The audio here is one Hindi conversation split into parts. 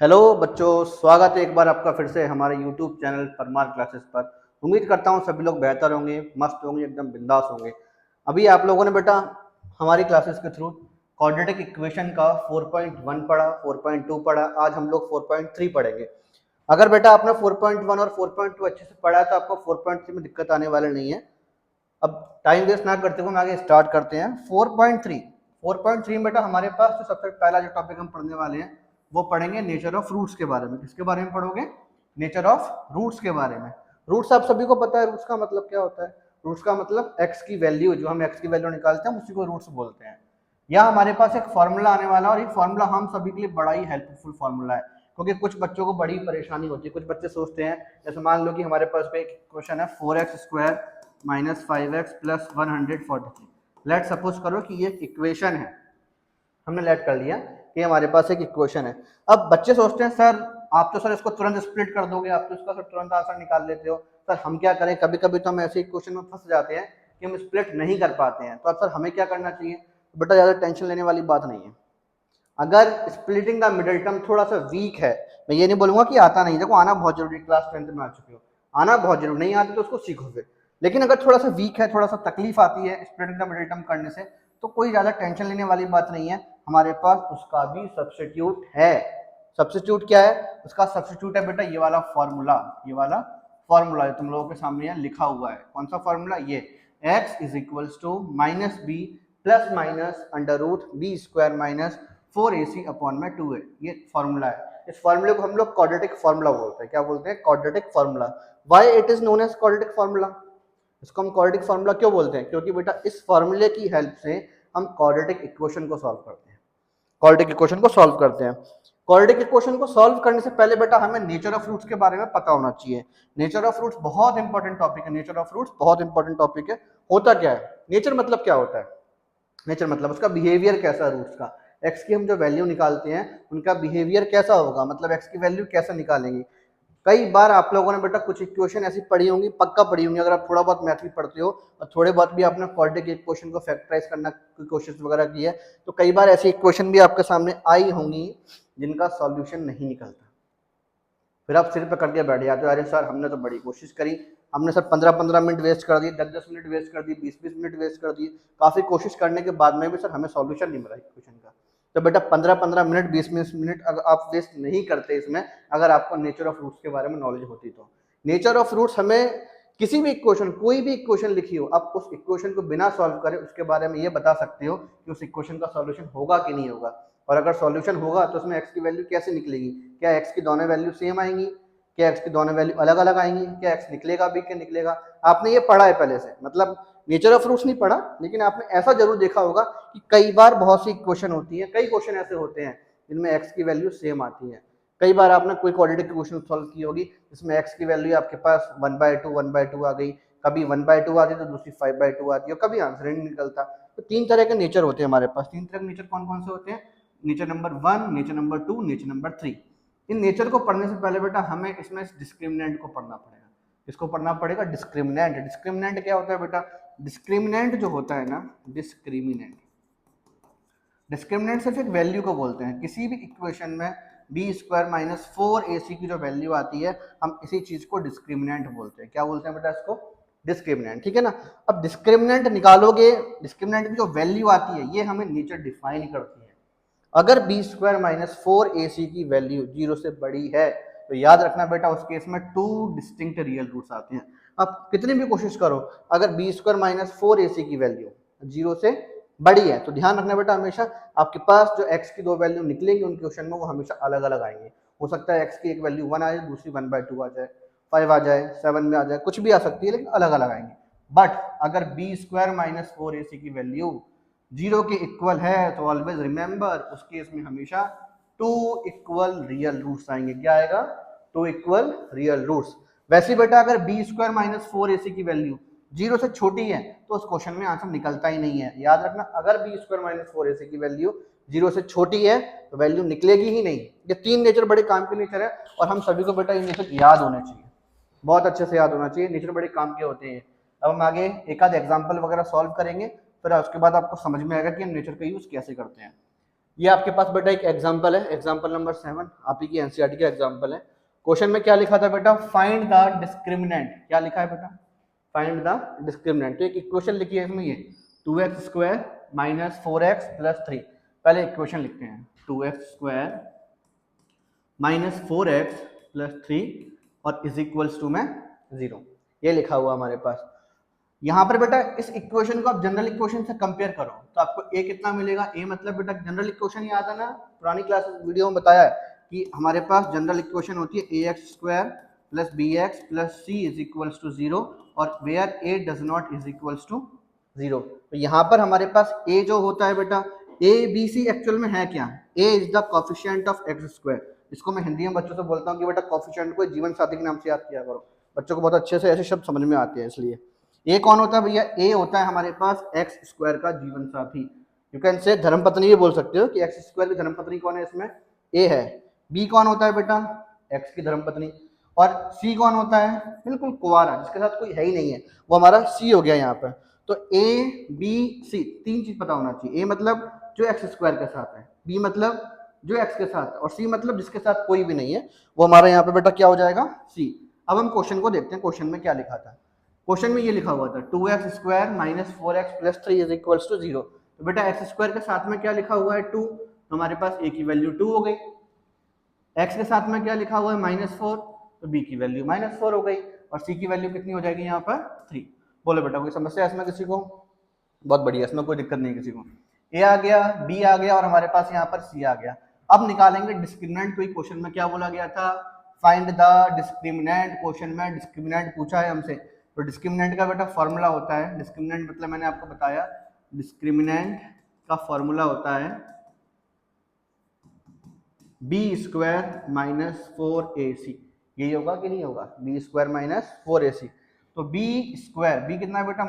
हेलो बच्चों, स्वागत है एक बार आपका फिर से हमारे YouTube चैनल परमार क्लासेस पर। उम्मीद करता हूँ सभी लोग बेहतर होंगे, मस्त होंगे, एकदम बिंदास होंगे। अभी आप लोगों ने बेटा हमारी क्लासेस के थ्रू क्वाड्रेटिक इक्वेशन का 4.1 पढ़ा, 4.2 पढ़ा, आज हम लोग 4.3 पढ़ेंगे। अगर बेटा आपने 4.1 और 4.2 अच्छे से पढ़ा है तो आपको 4.3 में दिक्कत आने वाली नहीं है। अब टाइम वेस्ट ना करते हुए हम आगे स्टार्ट करते हैं। 4.3 बेटा हमारे पास जो सबसे पहला जो टॉपिक हम पढ़ने वाले हैं वो पढ़ेंगे नेचर ऑफ रूट्स के बारे में। किसके बारे में पढ़ोगे? नेचर ऑफ रूट्स के बारे में। रूट्स आप सभी को पता है, रूट्स का मतलब क्या होता है? रूट्स का मतलब एक्स की वैल्यू, जो हम एक्स की वैल्यू निकालते हैं उसी को रूट्स बोलते हैं। यहाँ हमारे पास एक फॉर्मूला आने वाला है और ये फॉर्मूला हम सभी के लिए बड़ा ही हेल्पफुल फॉर्मूला है, क्योंकि कुछ बच्चों को बड़ी परेशानी होती है। कुछ बच्चे सोचते हैं, जैसे मान लो कि हमारे पास एक क्वेश्चन है 4x² minus 5x plus 143। Let suppose करो कि ये इक्वेशन है, हमने लेट कर लिया कि हमारे पास एक इक्वेशन है। अब बच्चे सोचते हैं सर आप तो सर इसको तुरंत स्प्लिट कर दोगे, आप तो इसका सर तुरंत आंसर निकाल लेते हो, सर हम क्या करें? कभी कभी तो हम ऐसे इक्वेशन में फंस जाते हैं कि हम स्प्लिट नहीं कर पाते हैं। तो अब सर हमें क्या करना चाहिए? बेटा ज़्यादा टेंशन लेने वाली बात नहीं है। अगर स्प्लिटिंग द मिडिल टर्म थोड़ा सा वीक है, मैं ये नहीं बोलूंगा कि आता नहीं, देखो आना बहुत जरूरी, क्लास 10th में आ चुके हो, आना बहुत जरूरी, नहीं आता तो उसको सीखो फिर। लेकिन अगर थोड़ा सा वीक है, थोड़ा सा तकलीफ आती है स्प्लिटिंग द मिडिल टर्म करने से, तो कोई ज्यादा टेंशन लेने वाली बात नहीं है। हमारे पास उसका भी सब्स्टिट्यूट है। सब्स्टिट्यूट क्या है? उसका सब्स्टिट्यूट है बेटा ये वाला फॉर्मूला, ये वाला फॉर्मूला तुम लोगों के सामने लिखा हुआ है। कौन सा फॉर्मूला? ये x is equals to minus b plus minus under root b square minus 4ac upon में 2a। ये फॉर्मूला है। इस फॉर्मूले को हम लोग क्वाड्रेटिक फॉर्मूला बोलते हैं। क्या बोलते हैं? Quadratic formula. Why it is known as quadratic formula? इसको हम क्वाड्रेटिक फॉर्मूला क्यों बोलते हैं? क्योंकि बेटा इस फॉर्मूले की हेल्प से हम क्वाड्रेटिक इक्वेशन को सॉल्व करते हैं। क्वाड्रेटिक इक्वेशन को सॉल्व करते हैं। क्वाड्रेटिक इक्वेशन को सॉल्व करने से पहले बेटा हमें नेचर ऑफ रूट्स के बारे में पता होना चाहिए। नेचर ऑफ रूट्स बहुत इंपॉर्टेंट टॉपिक है। नेचर ऑफ रूट्स बहुत इंपॉर्टेंट टॉपिक है। होता क्या है नेचर? मतलब क्या होता है नेचर? मतलब उसका बिहेवियर कैसा, रूट्स का, एक्स की हम जो वैल्यू निकालते हैं उनका बिहेवियर कैसा होगा, मतलब एक्स की वैल्यू कैसे निकालेंगे। कई बार आप लोगों ने बेटा कुछ इक्वेशन ऐसी पढ़ी होंगी, पक्का पढ़ी होंगी, अगर आप थोड़ा बहुत मैथ भी पढ़ते हो और थोड़े बहुत भी आपने क्वाड्रेटिक इक्वेशन को फैक्टराइज करना की कोशिश वगैरह की है, तो कई बार ऐसी इक्वेशन भी आपके सामने आई होंगी जिनका सॉल्यूशन नहीं निकलता। फिर आप सिर पे करके बैठ जाते हो, अरे सर हमने तो बड़ी कोशिश करी, हमने सर 15-15 मिनट वेस्ट कर दिए, 10-10 मिनट वेस्ट कर दिए, 20-20 मिनट वेस्ट कर दिए, काफ़ी कोशिश करने के बाद में भी सर हमें सॉल्यूशन नहीं मिला इक्वेशन का। तो बेटा 15-15 मिनट 20-20 मिनट अगर आप वेस्ट नहीं करते इसमें, अगर आपको नेचर ऑफ रूट्स के बारे में नॉलेज होती तो। नेचर ऑफ रूट्स हमें किसी भी इक्वेशन, कोई भी इक्वेशन लिखी हो, आप उस इक्वेशन को बिना सॉल्व करे उसके बारे में ये बता सकते हो कि उस इक्वेशन का सॉल्यूशन होगा कि नहीं होगा। और अगर सॉल्यूशन होगा तो उसमें एक्स की वैल्यू कैसे निकलेगी? क्या एक्स की दोनों वैल्यू सेम आएंगी? क्या एक्स की दोनों वैल्यू अलग अलग आएंगी? क्या एक्स निकलेगा भी? क्या निकलेगा? आपने ये पढ़ा है पहले से, मतलब नेचर ऑफ रूट्स नहीं पढ़ा, लेकिन आपने ऐसा जरूर देखा होगा कि कई बार बहुत सी इक्वेशन होती है, कई क्वेश्चन ऐसे होते हैं जिनमें एक्स की वैल्यू सेम आती है। कई बार आपने कोई क्वाड्रेटिक इक्वेशन सॉल्व की होगी जिसमें एक्स की वैल्यू आपके पास 1/2 आ गई, कभी 1/2 आती तो दूसरी 5/2 आती है, कभी आंसर ही नहीं निकलता। तो तीन तरह के नेचर होते हैं हमारे पास। तीन तरह के नेचर कौन कौन से होते हैं? Nature number 1, nature number 2, nature number 3। In nature को पढ़ने से पहले बेटा हमें इसमें डिस्क्रिमिनेंट को पढ़ना पड़ेगा। इसको पढ़ना पड़ेगा डिस्क्रिमिनेंट। डिस्क्रिमिनेंट क्या होता है बेटा? डिस्क्रिमिनेंट जो होता है ना, डिस्क्रिमिनेंट सिर्फ एक वैल्यू को बोलते हैं। किसी भी इक्वेशन में बी स्क्वायर माइनस 4ac की जो वैल्यू आती है, हम इसी चीज को डिस्क्रिमिनेंट बोलते हैं। क्या बोलते हैं बेटा इसको? डिस्क्रिमिनेंट। ठीक है ना? अब डिस्क्रिमिनेंट निकालोगे, डिस्क्रिमिनेंट की जो वैल्यू आती है ये हमें नेचर डिफाइन करती है। अगर बी स्क्वायर माइनस 4ac की वैल्यू 0 से बड़ी है तो याद रखना बेटा उस केस में 2 डिस्टिंक्ट रियल रूट्स आते हैं। आप कितनी भी कोशिश करो, अगर बी स्क्वायर माइनस 4ac की वैल्यू 0 से बड़ी है तो ध्यान रखना बेटा हमेशा आपके पास जो x की दो वैल्यू निकलेंगी उन क्वेश्चन में वो हमेशा अलग अलग आएंगे। हो सकता है x की एक वैल्यू 1 आ जाए, दूसरी 1/2 आ जाए, 5 आ जाए, 7 में आ जाए, कुछ भी आ सकती है, लेकिन अलग अलग आएंगे। बट अगर बी स्क्वायर माइनस 4ac की वैल्यू 0 के इक्वल है तो ऑलवेज रिमेंबर उस केस में हमेशा 2 इक्वल रियल रूट्स आएंगे। क्या आएगा? 2 इक्वल रियल रूट्स। वैसे बेटा अगर बी स्क्वायर माइनस 4ac की वैल्यू 0 से छोटी है तो उस क्वेश्चन में आंसर निकलता ही नहीं है। याद रखना अगर बी स्क्वायर माइनस 4ac की वैल्यू 0 से छोटी है तो वैल्यू निकलेगी ही नहीं। ये तीन नेचर बड़े काम के नेचर है और हम सभी को बेटा ये नेचर याद होने चाहिए, बहुत अच्छे से याद होना चाहिए। नेचर बड़े काम के होते हैं। अब हम आगे एक आध एग्जाम्पल वगैरह सॉल्व करेंगे, फिर उसके बाद आपको समझ में आएगा कि हम नेचर का यूज कैसे करते हैं। ये आपके पास बेटा एक एग्जाम्पल है, एग्जाम्पल नंबर 7 आप ही की एनसीईआरटी का एग्जाम्पल है। क्वेश्चन में क्या लिखा था बेटा, फाइंड द डिस्क्रिमिनेंट, क्या लिखा है बेटा, फाइंड द डिस्क्रिमिनेंट। तो एक इक्वेशन लिखी है इसमें ये 2x square minus 4x plus 3। पहले इक्वेशन लिखते हैं, 2x square minus 4x plus 3 और इज इक्वल्स टू में 0, ये लिखा हुआ हमारे पास। यहाँ पर बेटा इस इक्वेशन को आप जनरल इक्वेशन से कंपेयर करो तो आपको a कितना मिलेगा, a मतलब बेटा जनरल इक्वेशन याद है ना, पुरानी क्लास वीडियो में बताया है कि हमारे पास जनरल इक्वेशन होती है ax square plus bx plus c is equals to 0 और where a does not is equals to 0। तो यहाँ पर हमारे पास a जो होता है बेटा, a b c एक्चुअल में है क्या, a is the coefficient of x square. इसको मैं हिंदी में बच्चों से बोलता हूँ कि बेटा कोफिशिएंट को जीवन साथी के नाम से याद किया करो, बच्चों को बहुत अच्छे से ऐसे शब्द समझ में आते हैं। इसलिए ए कौन होता है भैया, ए होता है हमारे पास एक्स स्क्वायर का जीवन साथी। यू कैन से धर्मपत्नी भी बोल सकते हो कि एक्स स्क्वायर की धर्मपत्नी कौन है, इसमें ए है। बी कौन होता है बेटा, एक्स की धर्मपत्नी। और सी कौन होता है, बिल्कुल कुंवारा जिसके साथ कोई है ही नहीं है, वो हमारा सी हो गया यहाँ पर। तो ए बी सी तीन चीज पता होना चाहिए, ए मतलब जो एक्स स्क्वायर के साथ है, बी मतलब जो एक्स के साथ है, और सी मतलब जिसके साथ कोई भी नहीं है, वो हमारा यहाँ पे बेटा क्या हो जाएगा, सी। अब हम क्वेश्चन को देखते हैं, क्वेश्चन में क्या लिखा था। क्वेश्चन में ये लिखा हुआ था 2x square minus 4x plus 3 is equals to 0। तो बेटा एक्स स्क्वायर के साथ में क्या लिखा हुआ है 2, तो हमारे पास a की वैल्यू 2 हो गई। x के साथ में क्या लिखा हुआ है -4, तो b की वैल्यू -4 हो गई, और c की वैल्यू कितनी हो जाएगी यहाँ पर 3। बोलो बेटा कोई समस्या है इसमें किसी को, बहुत बढ़िया, इसमें कोई दिक्कत नहीं किसी को। a आ गया, b आ गया और हमारे पास यहाँ पर c आ गया। अब निकालेंगे डिस्क्रिमिनेंट। कोई क्वेश्चन में क्या बोला गया था, फाइंड द डिस्क्रिमिनेंट। क्वेश्चन में डिस्क्रिमिनेंट पूछा है हमसे, तो डिस्क्रिमिनेंट का बेटा फॉर्मूला होता है, डिस्क्रिमिनेंट मतलब मैंने आपको बताया, डिस्क्रिमिनेंट का फॉर्मूला होता है बी स्क्वायर माइनस 4ac। यही होगा कि नहीं होगा, बी स्क्वायर माइनस 4ac। तो बी स्क्वायर, बी कितना है बेटा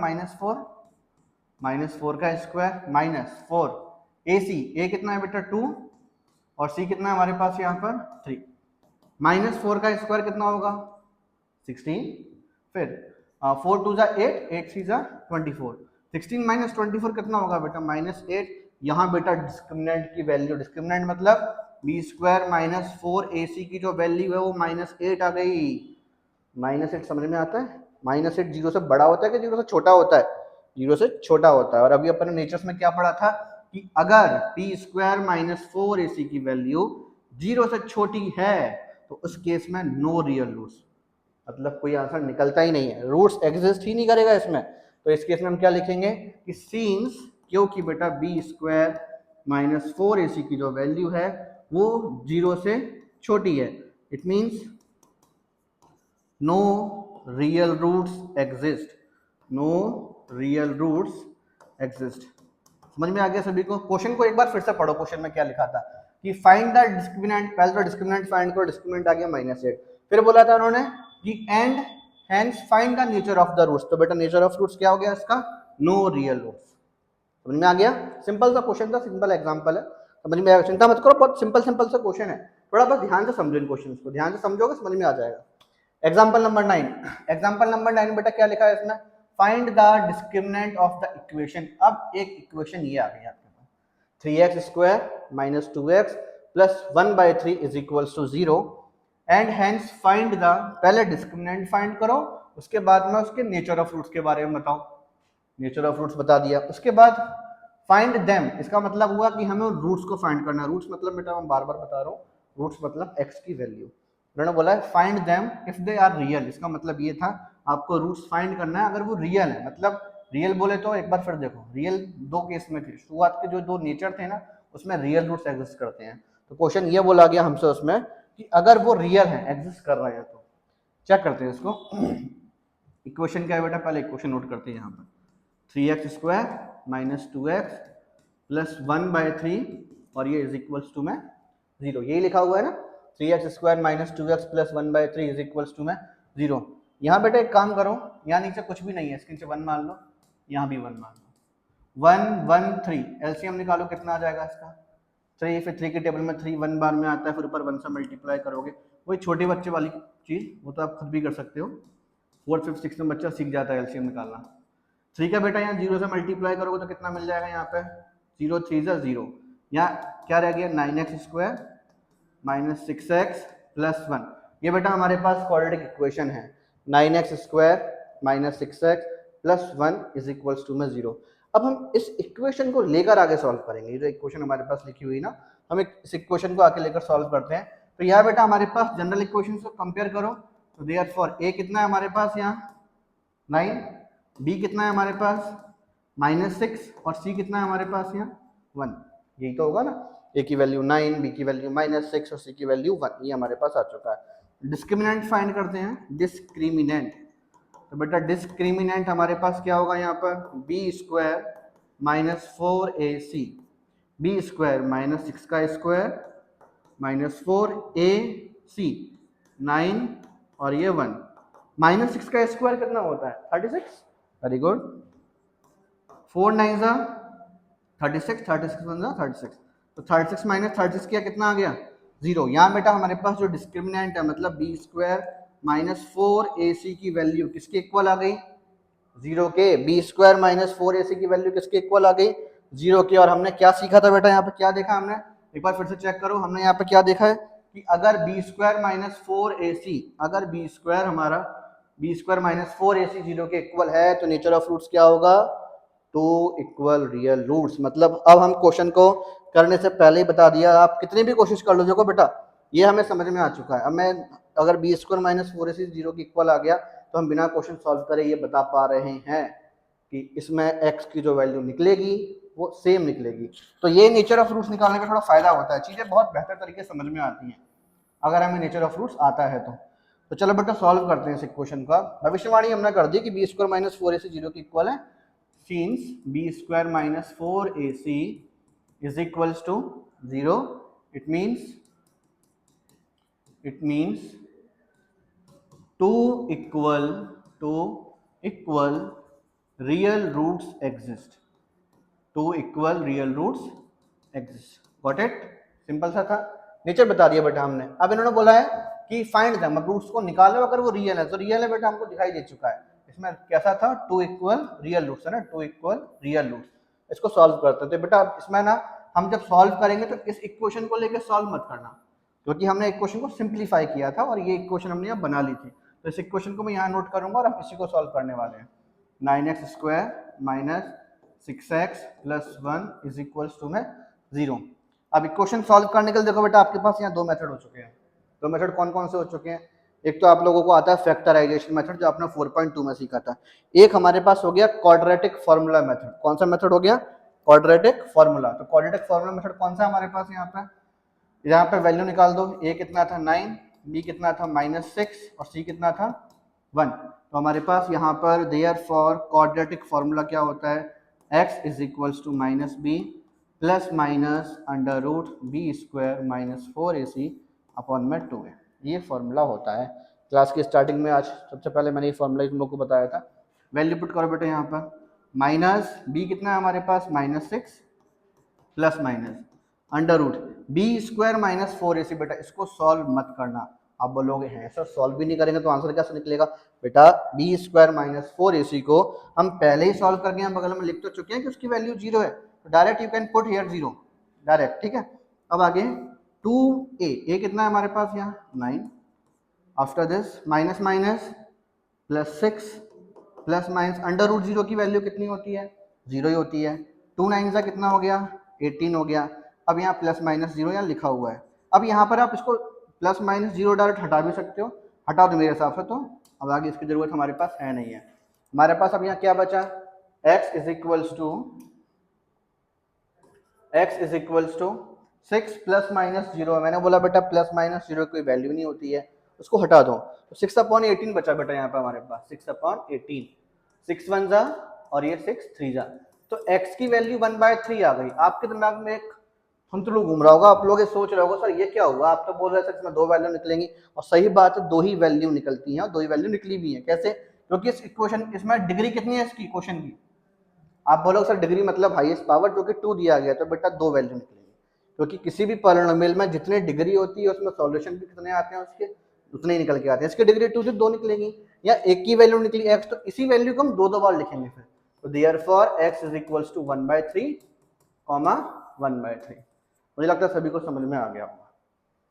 -4 का स्क्वायर माइनस 4 ac, a कितना है बेटा 2 और c कितना है हमारे पास यहाँ पर 3। -4 का स्क्वायर कितना होगा 16, फिर 4 2 जा 8, 8 3 जा 24, 16 माइनस 24 कितना होगा बेटा -8। यहाँ बेटा डिस्क्रिमिनेंट की वैल्यू, डिस्क्रिमिनेंट मतलब बी स्क्वायर माइनस 4ac की जो वैल्यू है वो -8 आ गई। -8 समझ में आता है, -8 जीरो से बड़ा होता है कि जीरो से छोटा होता है, जीरो से छोटा होता है। और अभी अपन ने नेचर्स में क्या पढ़ा था कि अगर पी स्क्वायर माइनस 4ac की वैल्यू जीरो से छोटी है तो उस केस में नो रियल रूट्स, मतलब कोई आंसर निकलता ही नहीं है, रूट्स एग्जिस्ट ही नहीं करेगा इसमें। तो इस केस में हम क्या लिखेंगे कि सीन्स, क्योंकि बेटा बी स्क्वायर माइनस 4ac की जो वैल्यू है वो जीरो से छोटी है, it means no real roots exist, no real roots exist. समझ में आ गया सभी को। क्वेश्चन को एक बार फिर से पढ़ो, क्वेश्चन में क्या लिखा था कि फाइंड द डिस्क्रिमिनेंट, पहले तो डिस्क्रिमिनेंट फाइंड करो, डिस्क्रिमिनेंट आ गया -8। फिर बोला था उन्होंने कि and hence find the nature of the roots. तो बेटा नेचर ऑफ रूट्स क्या हो गया इसका, नो रियल रूट्स। समझ में आ गया, सिंपल सा क्वेश्चन था, सिंपल एग्जांपल है, समझ में आएगा, चिंता मत करो, बहुत सिंपल सिंपल सा क्वेश्चन है, थोड़ा बस ध्यान से समझो इन क्वेश्चंस को, ध्यान से समझोगे समझ में आ जाएगा। एग्जांपल नंबर 9, एग्जांपल नंबर 9 बेटा क्या लिखा है इसमें, find the discriminant of the equation. अब एक इक्वेशन ये आ गई आपके पास 3x square minus 2x plus 1/3 is equals to 0 and hence find the, पहले डिस्क्रिमिनेंट फाइंड करो, उसके बाद में उसके नेचर ऑफ रूट्स के बारे में बताओ, नेचर ऑफ रूट्स बता दिया, उसके बाद फाइंड देम, इसका मतलब हुआ कि हमें रूट्स को फाइंड करना है। रूट्स मतलब बेटा मैं बार बार बता रहा हूँ, रूट्स मतलब x की वैल्यू। उन्होंने बोला है find them if they are real, इसका मतलब ये था आपको रूट्स फाइंड करना है अगर वो रियल है। मतलब रियल बोले तो एक बार फिर देखो, रियल दो केस में थे, शुरुआत के जो दो नेचर थे ना उसमें रियल रूट्स एग्जिस्ट करते हैं। तो क्वेश्चन ये बोला गया हमसे उसमें कि अगर वो रियल है, एग्जिस्ट कर रहे हैं, तो चेक करते हैं इसको। इक्वेशन क्या है बेटा, पहले इक्वेशन नोट करते हैं यहाँ पर 3x square minus 2x plus 1/3 और ये इज इक्वल्स टू में 0, यही लिखा हुआ है ना, 3x square minus 2x plus 1/3 is equals to में 0। यहाँ बेटा एक काम करो, यहाँ नीचे कुछ भी नहीं है, इसके नीचे 1 मान लो, यहाँ भी 1 मान लो, 1 1 3, एलसीएम निकालो कितना आ जाएगा इसका 3, फिर 3 के टेबल में 3 1 बार में आता है, फिर ऊपर 1 से मल्टीप्लाई करोगे, वही छोटे बच्चे वाली चीज़, वो तो आप खुद भी कर सकते हो, 4th 5th 6th में बच्चा सीख जाता है एलसीएम निकालना। 3 का बेटा यहाँ 0 से मल्टीप्लाई करोगे तो कितना मिल जाएगा यहाँ पे 0 3 0, यहाँ क्या रह गया 9x² माइनस 6x प्लस 1। ये बेटा हमारे पास क्वाड्रेटिक इक्वेशन है 9x² minus 6x plus 1 is equals to में 0। अब हम इस इक्वेशन को लेकर आगे सॉल्व करेंगे। ये जो इक्वेशन हमारे पास लिखी हुई ना, हम इस इक्वेशन को आगे लेकर सॉल्व करते हैं। तो यहाँ बेटा हमारे पास जनरल इक्वेशन से कंपेयर करो, तो देयरफॉर a कितना है हमारे पास यहाँ 9, b कितना है हमारे पास -6 और c कितना है हमारे पास यहाँ 1। यही तो होगा ना, a की वैल्यू 9, b की वैल्यू -6 और c की वैल्यू 1। ये हमारे पास आ चुका है। डिस्क्रिमिनेंट फाइंड करते हैं, डिस्क्रिमिनेंट। तो बेटा डिस्क्रिमिनेंट हमारे पास क्या होगा यहाँ पर b² minus 4ac, b² minus 6 का स्क्वायर माइनस 4ac 9 और ये 1। -6 का स्क्वायर कितना होता है 36। Very good. 4 9 जा 36, 36 1 जा 36। तो 36 माइनस 36 किया कितना आ गया 0। यहाँ बेटा हमारे पास जो डिस्क्रिमिनेंट है मतलब b² माइनस 4ac की वैल्यू किसके इक्वल आ गई 0 के। b² माइनस 4ac की वैल्यू किसके इक्वल आ गई 0 के। और हमने क्या सीखा था बेटा, यहाँ पे क्या देखा हमने, एक बार फिर से चेक करो। हमने यहाँ पे क्या देखा है कि अगर b² माइनस 4ac, अगर b² हमारा b² माइनस 4ac 0 के इक्वल है तो नेचर ऑफ रूट्स क्या होगा 2 इक्वल रियल रूट्स। मतलब अब हम क्वेश्चन को करने से पहले ही बता दिया, आप कितनी भी कोशिश कर लो। देखो बेटा ये हमें समझ में आ चुका है। अब मैं अगर b² माइनस 4ac 0 के इक्वल आ गया तो हम बिना क्वेश्चन सॉल्व करे ये बता पा रहे हैं कि इसमें x की जो वैल्यू निकलेगी वो सेम निकलेगी। तो ये नेचर ऑफ रूट्स निकालने का थोड़ा फायदा होता है, चीजें बहुत बेहतर तरीके से समझ में आती हैं अगर हमें नेचर ऑफ रूट्स आता है तो चलो बेटा सॉल्व करते हैं इस इक्वेशन का। भविष्यवाणी हमने कर दी कि b² माइनस 4ac 0 के इक्वल है, since b² minus 4ac is equals to 0, it means two equal real roots exist, two equal real roots exist। Got it? Simple सा था, नेचर बता दिया बेटा हमने। अब इन्होंने बोला है कि फाइंड द रूट्स को निकालो अगर वो रियल है, तो रियल है बेटा हमको दिखाई दे चुका है। इसमें कैसा था टू इक्वल रियल रूट्स है ना, टू इक्वल रियल रूट्स। इसको सॉल्व करते हैं। तो बेटा इसमें ना हम जब सॉल्व करेंगे तो इस इक्वेशन को लेकर सॉल्व मत करना, क्योंकि हमने इक्वेशन को सिंप्लीफाई किया था और ये इक्वेशन हमने यहाँ बना ली थी। तो इस इक्वेशन को मैं यहाँ नोट करूंगा और हम इसी को सॉल्व करने वाले हैं। 9x² minus 6x plus 1 is equals to में 0। अब इक्वेशन सॉल्व करने के लिए देखो बेटा आपके पास यहाँ दो मेथड हो चुके हैं। दो मेथड कौन कौन से हो चुके हैं, एक तो आप लोगों को आता है फैक्टराइजेशन मेथड जो आपने 4.2 में सीखा था। एक हमारे पास हो गया क्वाड्रेटिक फॉर्मूला मेथड। कौन सा मेथड हो गया क्वाड्रेटिक फॉर्मूला। तो क्वाड्रेटिक फॉर्मूला मेथड कौन सा हमारे पास यहाँ पे वैल्यू निकाल दो। a कितना था 9, b कितना था -6 और c कितना था 1। तो हमारे पास यहाँ पर देयरफॉर क्वाड्रेटिक फॉर्मूला क्या होता है x is equals to -b plus minus under root b² minus 4ac upon में 2a। ये फॉर्मूला होता है। क्लास की स्टार्टिंग में आज सबसे पहले मैंने ये फॉर्मूला तुम लोग को बताया था। वैल्यू पुट करो बेटे यहाँ पर, माइनस b कितना है हमारे पास -6 plus minus under root b² minus 4ac। बेटा इसको सॉल्व मत करना, आप बोलोगे हैं सर सॉल्व भी नहीं करेंगे तो आंसर कैसे निकलेगा। बेटा b² माइनस 4ac को हम पहले ही सॉल्व करके हम बगल में लिख तो चुके हैं कि उसकी वैल्यू 0 है, तो direct you can put here 0 direct. ठीक है, अब आगे 2a कितना है हमारे पास यहाँ 9, after this minus minus plus 6 plus minus under root 0 की वैल्यू कितनी होती है 0 ही होती है। 2 9 का कितना हो गया 18 हो गया। अब यहाँ प्लस माइनस 0 यहाँ लिखा हुआ है। अब यहाँ पर आप इसको प्लस माइनस 0 डायरेक्ट हटा भी सकते हो, हटा दो मेरे हिसाब से। तो अब आगे इसकी जरूरत हमारे पास है नहीं है। हमारे पास अब यहाँ क्या बचा x is equals to 6 plus minus 0। मैंने बोला बेटा प्लस माइनस 0 कोई वैल्यू नहीं होती है, उसको हटा दो। तो 6/18 बचा बेटा यहाँ पर हमारे पास 6/18। 6 1 जा और ये 6 3 जा, तो x की वैल्यू 1/3 आ गई। आपके दिमाग में एक फंतुलू घूम रहा होगा, आप लोग सोच रहे होगा सर ये क्या हुआ। आप तो बोल रहे थे इसमें दो वैल्यू निकलेंगी, और सही बात है दो ही वैल्यू निकलती हैं और दो ही वैल्यू निकली भी है। कैसे, क्योंकि इस इक्वेशन इसमें डिग्री कितनी है इसकी क्वेश्चन की। आप बोलोगे सर डिग्री मतलब हाईएस्ट पावर जो कि 2 दिया गया, तो बेटा दो वैल्यू निकलेंगी, क्योंकि किसी भी पॉलिनोमियल में जितने डिग्री होती है उसमें सॉल्यूशन भी कितने आते हैं उसके उतने ही निकल के आते हैं। इसकी डिग्री 2 से 2 निकलेंगी, या एक की वैल्यू निकली x, तो इसी वैल्यू को हम दो बार लिखेंगे फिर। तो therefore x is equals to 1/3, 1/3। मुझे लगता है सभी को समझ में आ गया होगा।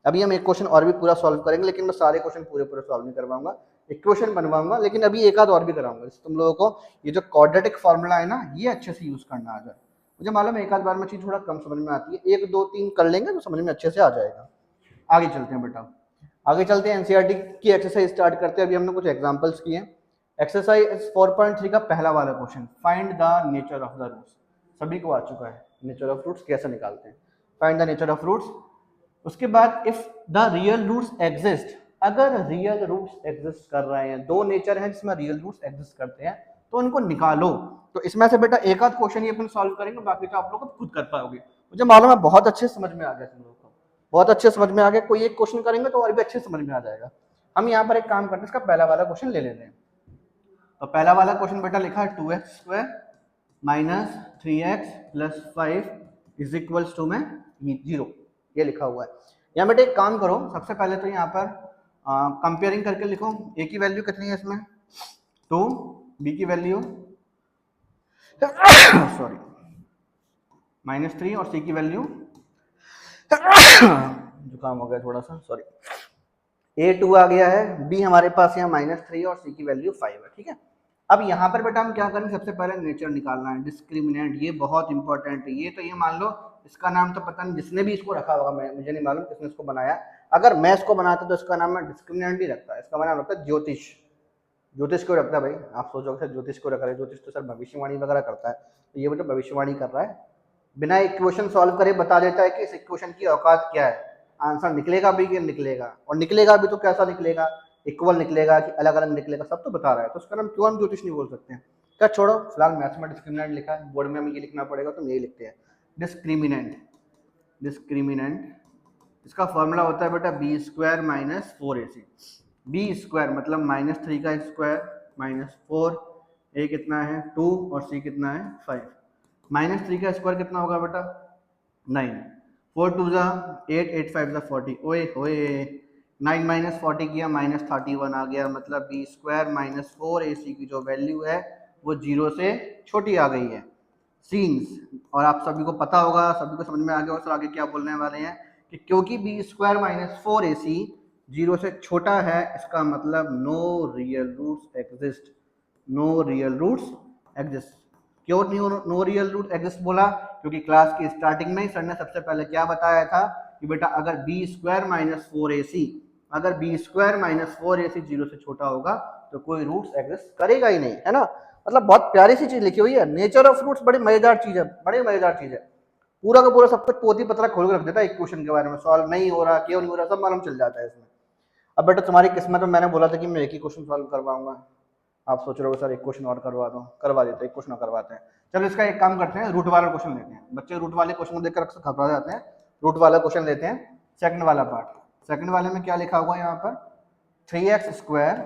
अभी हम एक क्वेश्चन और भी पूरा सॉल्व करेंगे, लेकिन मैं सारे क्वेश्चन पूरे पूरे सॉल्व नहीं करवाऊंगा, एक क्वेश्चन बनवाऊंगा, लेकिन अभी एक आध और भी कराऊंगा जिससे तुम लोगों को ये जो क्वाड्रेटिक फॉर्मूला है ना ये अच्छे से यूज करना आ जाए। मुझे मालूम है एक आध बार में चीज थोड़ा कम समझ में आती है, एक दो तीन कर लेंगे तो समझ में अच्छे से आ जाएगा। आगे चलते हैं बेटा, आगे चलते हैं एनसीईआरटी की एक्सरसाइज स्टार्ट करते हैं। अभी हमने कुछ एग्जांपल्स किए। एक्सरसाइज 4.3 का पहला वाला question, find the nature of the roots. सभी को आ चुका है, नेचर ऑफ रूट्स कैसे निकालते हैं, find the nature of roots. उसके बाद if the real roots exist, अगर रियल रूट्स एग्जिस्ट कर रहे हैं, दो नेचर हैं जिसमें रियल रूट्स एग्जिस्ट करते हैं तो उनको निकालो। तो इसमें से बेटा एक आध क्वेश्चन ही अपन सॉल्व करेंगे, बाकी तो आप लोग खुद कर पाओगे। मुझे मालूम है बहुत अच्छे समझ में आ गया तुम लोगों को, बहुत अच्छे समझ में आ गया। कोई एक क्वेश्चन करेंगे तो और भी अच्छे समझ में आ जाएगा। हम यहाँ पर एक काम करते हैं, इसका पहला वाला क्वेश्चन ले लेते हैं। तो पहला वाला क्वेश्चन बेटा लिखा है 2x² minus 3x plus 5 is equals to में 0, ये लिखा हुआ है। यहाँ बेटा एक काम करो, सबसे पहले तो यहाँ पर कंपेयरिंग करके लिखो। a की वैल्यू कितनी है इसमें 2, b की वैल्यू सॉरी -3 और c की वैल्यू जुकाम हो गया थोड़ा सा, सॉरी, a2 आ गया है, b हमारे पास यहाँ -3 और c की वैल्यू 5 है। ठीक है, अब यहाँ पर बेटा हम क्या करेंगे, सबसे पहले नेचर निकालना है, डिस्क्रिमिनेंट, ये बहुत इंपॉर्टेंट है। ये तो ये मान लो इसका नाम तो पता नहीं जिसने भी इसको रखा होगा, मैं मुझे नहीं मालूम किसने इसको बनाया। अगर मैं इसको बनाता तो इसका नाम मैं डिस्क्रिमिनेंट ही रखता, इसका नाम रखता ज्योतिष। ज्योतिष क्यों रखता है भाई, आप सोचोगे सर ज्योतिष क्यों रख रहे हैं, ज्योतिष तो सर भविष्यवाणी वगैरह करता है, तो ये बेटा भविष्यवाणी कर रहा है, बिना इक्वेशन सॉल्व करे बता देता है कि इस इक्वेशन की औकात क्या है, आंसर निकलेगा भी कि निकलेगा, और निकलेगा भी तो कैसा निकलेगा, इक्वल निकलेगा कि अलग अलग निकलेगा, सब तो बता रहा है। तो उसका नाम क्यों हम ज्योतिष नहीं बोल सकते हैं। क्या छोड़ो, फिलहाल मैथ्स में डिस्क्रिमिनेंट लिखा है, बोर्ड में हमें ये लिखना पड़ेगा तो हम यही लिखते हैं डिस्क्रिमिनेंट। डिस्क्रिमिनेंट इसका फॉर्मूला होता है बेटा b² माइनस 4ac। b² मतलब -3 का स्क्वायर माइनस 4, a कितना है 2 और c कितना है 5। -3 का स्क्वायर कितना होगा बेटा 9, 4 2 जा 8, 8 5 जा 40, ओए होए 9 माइनस 40 किया -31 आ गया, मतलब b² माइनस 4ac की जो वैल्यू है वो 0 से छोटी आ गई है। सीन्स, और आप सभी को पता होगा, सभी को समझ में आ गया और सर आगे क्या बोलने वाले हैं कि क्योंकि b² माइनस 4ac 0 से छोटा है, इसका मतलब no real roots exist, no real roots exist. क्यों नो रियल रूट एग्जिस्ट बोला, क्योंकि क्लास की स्टार्टिंग में ही सर ने सबसे पहले क्या बताया था कि बेटा अगर b² माइनस 4ac, अगर b² माइनस 4ac 0 से छोटा होगा तो कोई रूट्स एग्जिस्ट करेगा ही नहीं, है ना। मतलब बहुत प्यारी सी चीज लिखी हुई है, नेचर ऑफ रूट्स बड़ी मजेदार चीज है, बड़ी मजेदार चीज है। पूरा का पूरा सब कुछ पोथी पत्रा खोल के रख देता है एक क्वेश्चन के बारे में, सॉल्व नहीं हो रहा, क्यों नहीं हो रहा, सब मालूम चल जाता है इसमें। अब बेटा तुम्हारी किस्मत में मैंने बोला था कि मैं एक ही क्वेश्चन सॉल्व करवाऊंगा, आप सोच रहे हो सर एक क्वेश्चन और करवा दो, करवा देते एक क्वेश्चन और करवाते हैं। चलो इसका एक काम करते हैं, रूट वाला क्वेश्चन लेते हैं। बच्चे रूट वाले क्वेश्चन को देखकर अक्सर घबरा जाते हैं, रूट वाला क्वेश्चन लेते हैं, सेकंड वाला पार्ट। सेकंड वाले में क्या लिखा हुआ है यहाँ पर 3x²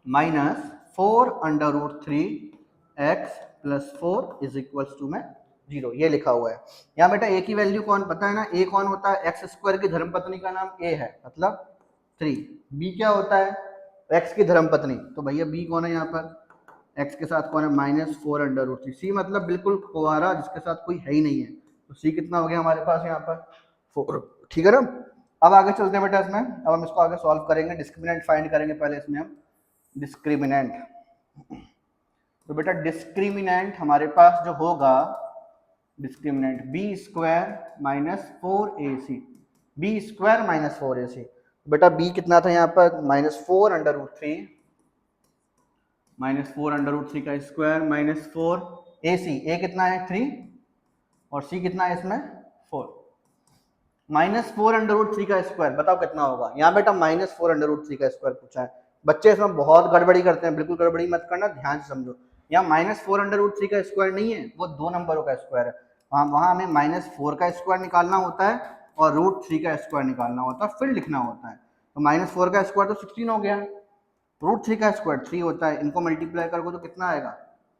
minus 4 under root 3x plus 4 is equals to में 0, ये लिखा हुआ है। यहाँ बेटा a की वैल्यू कौन पता है ना, a कौन होता है, x² की धर्मपत्नी का नाम a है, मतलब 3। b क्या होता है, x की धर्मपत्नी, तो भैया b कौन है यहाँ पर, x के साथ कौन है -4 अंडर रूट 3। c मतलब बिल्कुल कुंवारा जिसके साथ कोई है ही नहीं है, तो c कितना हो गया हमारे पास यहाँ पर 4, ठीक है ना। अब आगे चलते हैं बेटा इसमें, अब हम इसको आगे सॉल्व करेंगे, डिस्क्रिमिनेंट फाइंड करेंगे पहले इसमें हम, डिस्क्रिमिनेंट। तो बेटा डिस्क्रिमिनेंट हमारे पास जो होगा, discriminant b² minus 4ac, b² minus 4ac, बेटा b कितना था यहाँ पर -4 अंडर रूट 3, -4 अंडर रूट 3 का स्क्वायर माइनस 4ac, a कितना है 3 और c कितना है इसमें 4, -4 अंडर रूट 3 का स्क्वायर बताओ कितना होगा। यहाँ बेटा -4 अंडर रूट 3 का स्क्वायर पूछा है, बच्चे इसमें बहुत गड़बड़ी करते हैं, बिल्कुल गड़बड़ी मत करना, ध्यान से समझो। यहाँ -4 अंडर रूट 3 का स्क्वायर नहीं है, वो दो नंबरों का स्क्वायर है, वहाँ हमें -4 का स्क्वायर निकालना होता है और रूट 3 का स्क्वायर निकालना होता है, फिर लिखना होता है। तो -4 का स्क्वायर तो 16 हो गया, रूट 3 का स्क्वायर 3 होता है, इनको मल्टीप्लाई करोगे तो कितना आएगा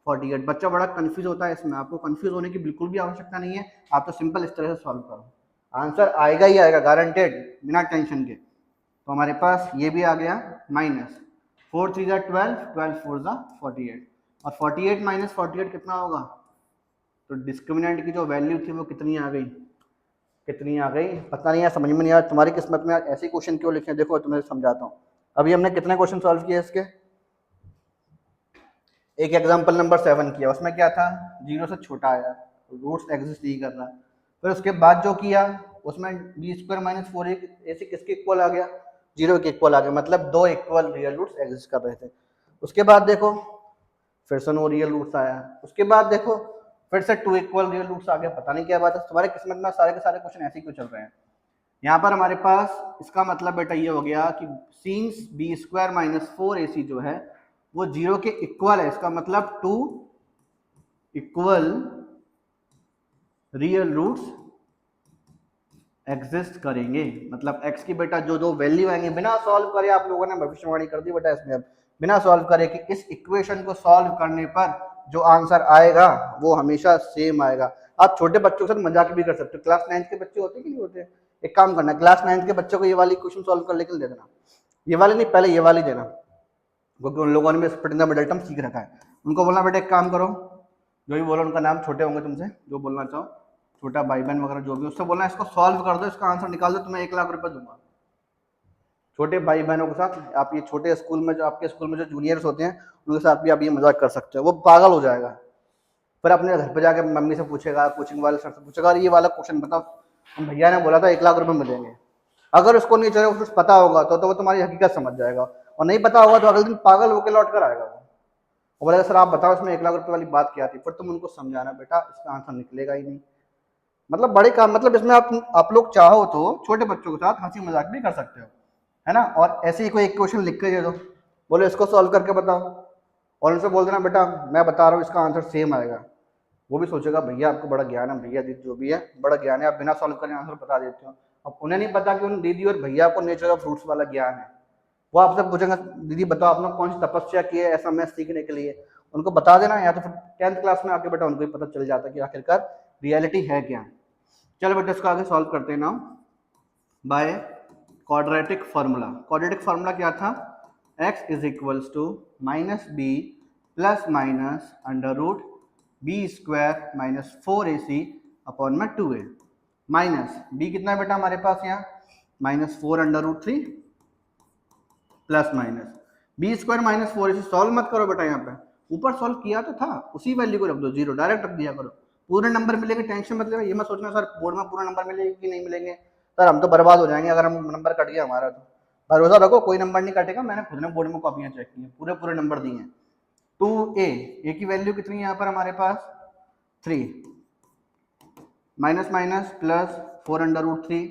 48। बच्चा बड़ा कंफ्यूज होता है इसमें, आपको कंफ्यूज होने की बिल्कुल भी आवश्यकता नहीं है, आप तो सिंपल इस तरह से सॉल्व करो, आंसर आएगा ही आएगा गारंटेड, बिना टेंशन के। तो हमारे पास ये भी आ गया -4 3 12, 12 4 48, और 48 -48 कितना होगा, तो डिस्क्रिमिनेंट की जो वैल्यू थी वो कितनी आ गई, कितनी आ गई पता नहीं यार, समझ में नहीं आया तुम्हारी किस्मत में यार ऐसे क्वेश्चन क्यों लिखे। देखो तुम्हें समझाता हूँ। अभी हमने कितने क्वेश्चन सॉल्व किए इसके, एक एग्जाम्पल नंबर 7 किया, उसमें क्या था, 0 से छोटा आया, रूट्स एग्जिस्ट नहीं कर रहा। फिर उसके बाद जो किया उसमें बी स्क्वायर माइनस 4 ऐसे किसके इक्वल आ गया, 0 के इक्वल आ गया, मतलब दो इक्वल रियल रूट्स एग्जिस्ट कर रहे थे। उसके बाद देखो फिर से नो रियल रूट्स आया, उसके बाद देखो फिर से 2 इक्वल रियल रूट्स आ गया। पता नहीं क्या बात है तुम्हारे किस्मत में, सारे के सारे क्वेश्चन ऐसे क्यों चल रहे हैं। यहाँ पर हमारे पास इसका मतलब बेटा ये हो गया कि scenes B square minus 4ac जो है वो 0 के इक्वल है, इसका मतलब 2 इक्वल रियल रूट्स एग्जिस्ट करेंगे। मतलब x की बेटा जो दो वैल्यू आएंगे, बिना सॉल्व करे आप लोगों ने भविष्यवाणी कर दी बेटा इसमें, अब बिना सॉल्व करे कि इस इक्वेशन को सॉल्व करने पर जो आंसर आएगा वो हमेशा सेम आएगा। आप छोटे बच्चों के साथ मजाक भी कर सकते हो, क्लास 9 के बच्चे होते कि नहीं होते, एक काम करना क्लास 9 के बच्चों को ये वाली क्वेश्चन सॉल्व कर लेकर दे देना, ये वाली नहीं पहले ये वाली देना, क्योंकि उन लोगों ने भी मिडल टर्म सीख रखा है। उनको बोलना बेटा एक काम करो, जो भी बोलो उनका नाम छोटे होंगे तुमसे, जो बोलना चाहो, छोटा भाई बहन वगैरह जो भी, उससे बोलना इसको सॉल्व कर दो, इसका आंसर निकाल दो, तुम्हें 1 लाख रुपए दूंगा। छोटे भाई बहनों के साथ आप ये छोटे स्कूल में जो आपके स्कूल में जो जूनियर्स होते हैं उनके साथ भी आप ये मजाक कर सकते हो, वो पागल हो जाएगा। फिर अपने घर पे जाकर मम्मी से पूछेगा, कोचिंग वाले सर से पूछेगा, अरे ये वाला क्वेश्चन बताओ, हम भैया ने बोला था 1 लाख रुपए मिलेंगे। अगर उसको नहीं चाहिए कुछ पता होगा तो वो तुम्हारी हकीकत समझ जाएगा, और नहीं पता होगा तो अगले दिन पागल होकर लौट कर आएगा वो, और बोलेगा सर आप बताओ इसमें 1 लाख रुपए वाली बात क्या थी। फिर तुम उनको समझाना बेटा इसका आंसर निकलेगा ही नहीं। मतलब बड़े काम, मतलब इसमें आप लोग चाहो तो छोटे बच्चों के साथ हंसी मजाक भी कर सकते हो, है ना। और ऐसे ही कोई एक क्वेश्चन लिख के दे दो, बोले इसको सॉल्व करके बताओ, और उनसे बोल देना बेटा मैं बता रहा हूँ इसका आंसर सेम आएगा। वो भी सोचेगा भैया आपको बड़ा ज्ञान है, भैया दीदी जो भी है बड़ा ज्ञान है, आप बिना सॉल्व करने आंसर बता देते हो। अब उन्हें नहीं पता कि उन दीदी और भैया को नेचर ऑफ फ्रूट्स वाला ज्ञान है। वो आपसे पूछेंगे दीदी बताओ आपने कौन सी तपस्या की है ऐसा मैथ सीखने के लिए, उनको बता देना, या तो फिर 10th क्लास में आके बेटा उनको ही पता चल जाता है कि आखिरकार रियलिटी है क्या। चलो बेटा इसको आगे सॉल्व करते हैं ना by quadratic formula. Quadratic formula क्या था, x is equals to minus b plus minus under root b square minus 4ac upon में 2a, माइनस b कितना है बेटा हमारे पास यहाँ minus 4 under root 3 plus minus b square minus 4ac। Solve मत करो बेटा, यहाँ पे ऊपर सॉल्व किया तो था, उसी वैल्यू को रख दो, 0 डायरेक्ट रख दिया करो, पूरे नंबर मिलेंगे, टेंशन मत लेना। ये मत सोचना सर बोर्ड में पूरा नंबर मिलेगा कि नहीं मिलेंगे, सर हम तो बर्बाद हो जाएंगे अगर हम नंबर कट गया हमारा। तो भरोसा रखो कोई नंबर नहीं कटेगा, मैंने खुद ने बोर्ड में कॉपियां चेक की हैं, पूरे पूरे नंबर दिए हैं। 2a, ए की वैल्यू कितनी है यहाँ पर हमारे पास 3, minus minus plus 4 under root 3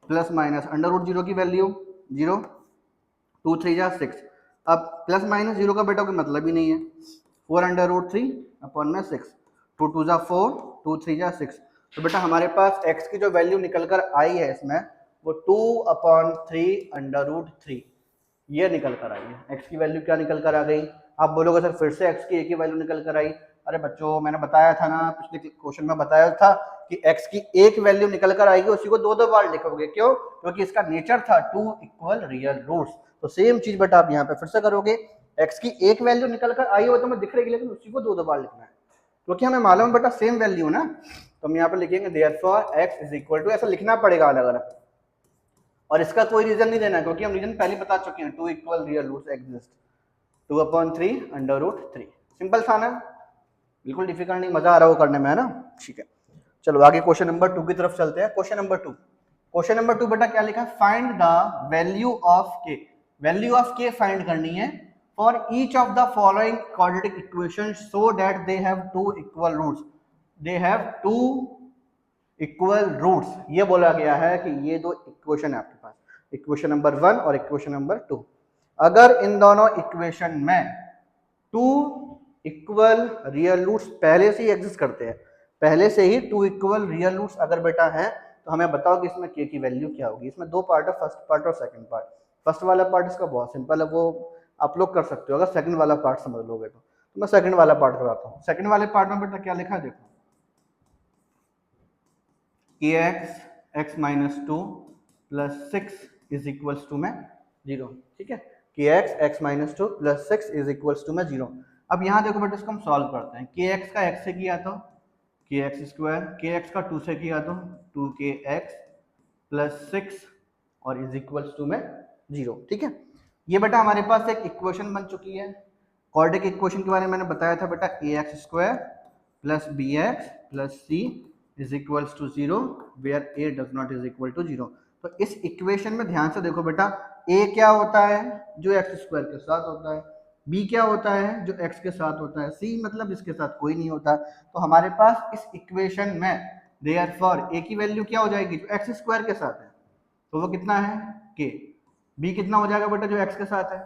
plus minus under root 0 की वैल्यू 0, 2 3 जा 6। अब प्लस माइनस 0 का बेटा कोई मतलब ही नहीं है, 4 अंडर रूट 3 अपॉन में 6, 2 2 जा 4, 2 3 जा 6। तो बेटा हमारे पास x की जो वैल्यू निकल कर आई है इसमें वो 2/3 अंडर रूट 3 ये निकल कर आई है। x की वैल्यू क्या निकल कर आ गई, आप बोलोगे सर फिर से x की एक ही वैल्यू निकल कर आई। अरे बच्चों मैंने बताया था ना, पिछले क्वेश्चन में बताया था कि x की एक वैल्यू निकल कर आएगी, उसी को 2 बार लिखोगे, क्यों, क्योंकि इसका नेचर था 2 इक्वल रियल रूट्स। तो सेम चीज बेटा आप यहाँ पे फिर से करोगे, x की एक वैल्यू निकल कर आई हो तो मैं दिख रही, लेकिन उसी को 2 बार लिखना है, क्योंकि हमें मालूम बेटा सेम वैल्यू ना। तो हम यहाँ पे लिखेंगे therefore x is equal to, ऐसा लिखना पड़ेगा अलग अलग, और इसका कोई रीजन नहीं देना क्योंकि हम रीजन पहले बता चुके हैं, 2 equal real roots exist, 2/3 under root 3। Simple था ना, बिल्कुल डिफिकल्ट नहीं, मजा आ रहा हो करने में, है ना। ठीक है चलो आगे क्वेश्चन नंबर 2 की तरफ चलते हैं। क्वेश्चन नंबर 2, क्वेश्चन नंबर 2 बेटा क्या लिखा है, find the value of k, value of k find करनी है for each of the following quadratic equation so that they have 2 equal roots, they have 2 equal roots. ये बोला गया है कि ये दो इक्वेशन है आपके पास, इक्वेशन नंबर 1 और इक्वेशन नंबर 2, अगर इन दोनों इक्वेशन में 2 इक्वल रियल रूट्स पहले से ही एग्जिस्ट करते हैं, पहले से ही 2 इक्वल रियल रूट्स अगर बेटा है, तो हमें बताओ कि इसमें k की वैल्यू क्या होगी। इसमें 2 पार्ट है, फर्स्ट पार्ट और सेकंड पार्ट। फर्स्ट वाला पार्ट इसका बहुत सिंपल है, वो आप लोग कर सकते हो, अगर सेकंड वाला पार्ट समझ लोगे तो मैं सेकंड वाला पार्ट कराता हूँ। सेकंड वाले पार्ट में बेटा क्या लिखा है देखो, kx x minus 2 plus 6 is equals to में 0, ठीक है, kx x minus 2 plus 6 is equals to में 0। अब यहाँ देखो बेटा इसको हम सॉल्व करते हैं, kx का x से किया तो kx स्क्वायर, kx का 2 से किया तो 2kx प्लस 6 और इज इक्वल्स टू में 0। ठीक है, ये बेटा हमारे पास एक इक्वेशन बन चुकी है। क्वाड्रेटिक इक्वेशन के बारे में मैंने बताया था बेटा, ax square plus bx plus c is equals to 0 where a does not is equal to 0। तो इस इक्वेशन में ध्यान से देखो बेटा, a क्या होता है जो एक्स स्क्वायर के साथ होता है, b क्या होता है जो x के साथ होता है, c मतलब इसके साथ कोई नहीं होता। तो हमारे पास इस इक्वेशन में देयरफॉर a की वैल्यू क्या हो जाएगी जो एक्स स्क्वायर के साथ है, तो वो कितना है k। b कितना हो जाएगा बेटा जो x के साथ है,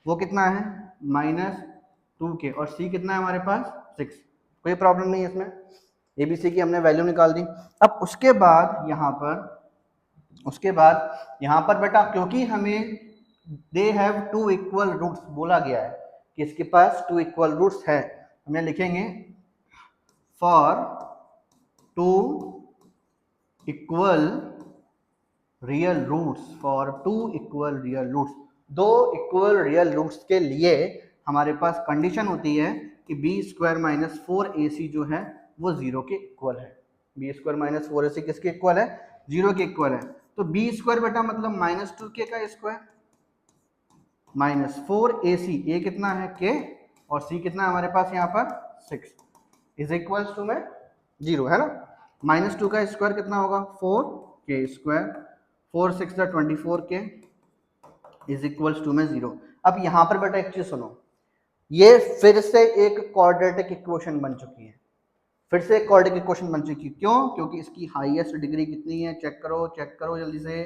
वो कितना है -2k। और c कितना है हमारे पास 6। कोई प्रॉब्लम नहीं है इसमें, abc की हमने वैल्यू निकाल दी। अब उसके बाद यहाँ पर बेटा, क्योंकि हमें they have two equal roots बोला गया है कि इसके पास टू इक्वल रूट्स है, हमें लिखेंगे for two equal real roots, for two equal real roots, दो इक्वल रियल रूट्स के लिए हमारे पास कंडीशन होती है कि बी स्क्वायर माइनस 4ac जो है वो 0 के इक्वल है। बी स्क्वायर माइनस 4ac किसके इक्वल है, 0 के इक्वल है। तो बी स्क्वायर बेटा मतलब -2k का स्क्वायर माइनस 4ac, a कितना है k और c कितना है हमारे पास यहाँ पर 6 इज इक्वल्स टू में 0 है ना। -2 का स्क्वायर कितना होगा 4k square, 4 6 24k is equals to में 0। अब यहाँ पर बेटा एक चीज सुनो, ये फिर से एक क्वाड्रेटिक इक्वेशन बन चुकी है, फिर से एक क्वाड्रेटिक इक्वेशन बन चुकी है। क्यों? क्योंकि इसकी हाईएस्ट डिग्री कितनी है, चेक करो जल्दी से,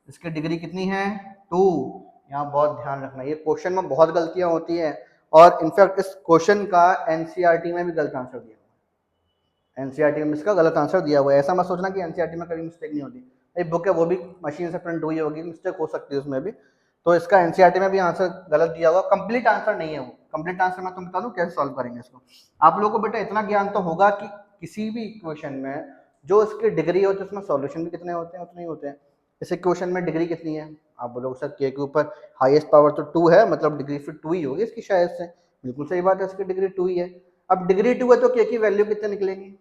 इसकी डिग्री कितनी है 2। यहाँ बहुत ध्यान रखना, ये क्वेश्चन में बहुत गलतियां होती हैं और इनफैक्ट इस क्वेश्चन का एनसीईआरटी में भी गलत आंसर दिया हुआ है। एनसीईआरटी में इसका गलत आंसर दिया हुआ है, ऐसा मत सोचना कि एनसीईआरटी में कभी मिस्टेक नहीं होती। एक बुक है वो भी मशीन से प्रिंट हुई होगी, मिस्टेक हो सकती है उसमें भी। तो इसका एनसीईआरटी में भी आंसर गलत दिया हुआ, कंप्लीट आंसर नहीं है वो। कंप्लीट आंसर मैं तुम बता दूं कैसे सॉल्व करेंगे इसको। आप लोगों को बेटा इतना ज्ञान तो होगा कि किसी भी इक्वेशन में जो इसकी डिग्री होती है उसमें सॉल्यूशन भी कितने होते हैं, उतने ही होते हैं। इस इक्वेशन में डिग्री कितनी है, आप बोलोगे सर के ऊपर हाईएस्ट पावर तो 2 है, मतलब डिग्री फिर 2 ही होगी इसकी शायद से। बिल्कुल सही बात है, इसकी डिग्री 2 ही है। अब डिग्री 2 है तो के की वैल्यू कितने निकलेंगी,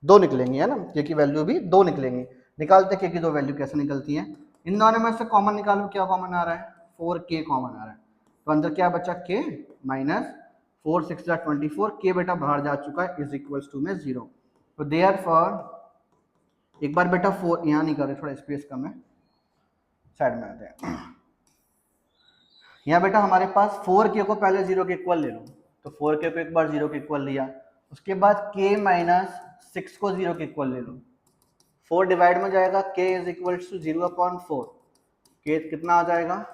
2 निकलेंगी है ना, के की वैल्यू भी 2 निकलेंगी। निकालते के की दो वैल्यू कैसे निकलती है, इन दोनों में से कॉमन निकालो, क्या कॉमन आ रहा है 4k कॉमन आ रहा है। तो अंदर क्या बचा k माइनस 4 6 24, के बेटा बाहर जा चुका है इज इक्वल्स टू में 0। तो देयरफॉर एक बार बेटा 4 यहाँ नहीं कर रहे, थोड़ा स्पेस कम है, साइड में आते हैं। यहाँ बेटा हमारे पास 4k को पहले 0 के इक्वल ले लो, तो 4k को एक बार 0 के इक्वल लिया, उसके बाद k माइनस 6 को 0 के इक्वल ले लो, 4 डिवाइड में जाएगा k is equal to 0/4, k कितना आ जाएगा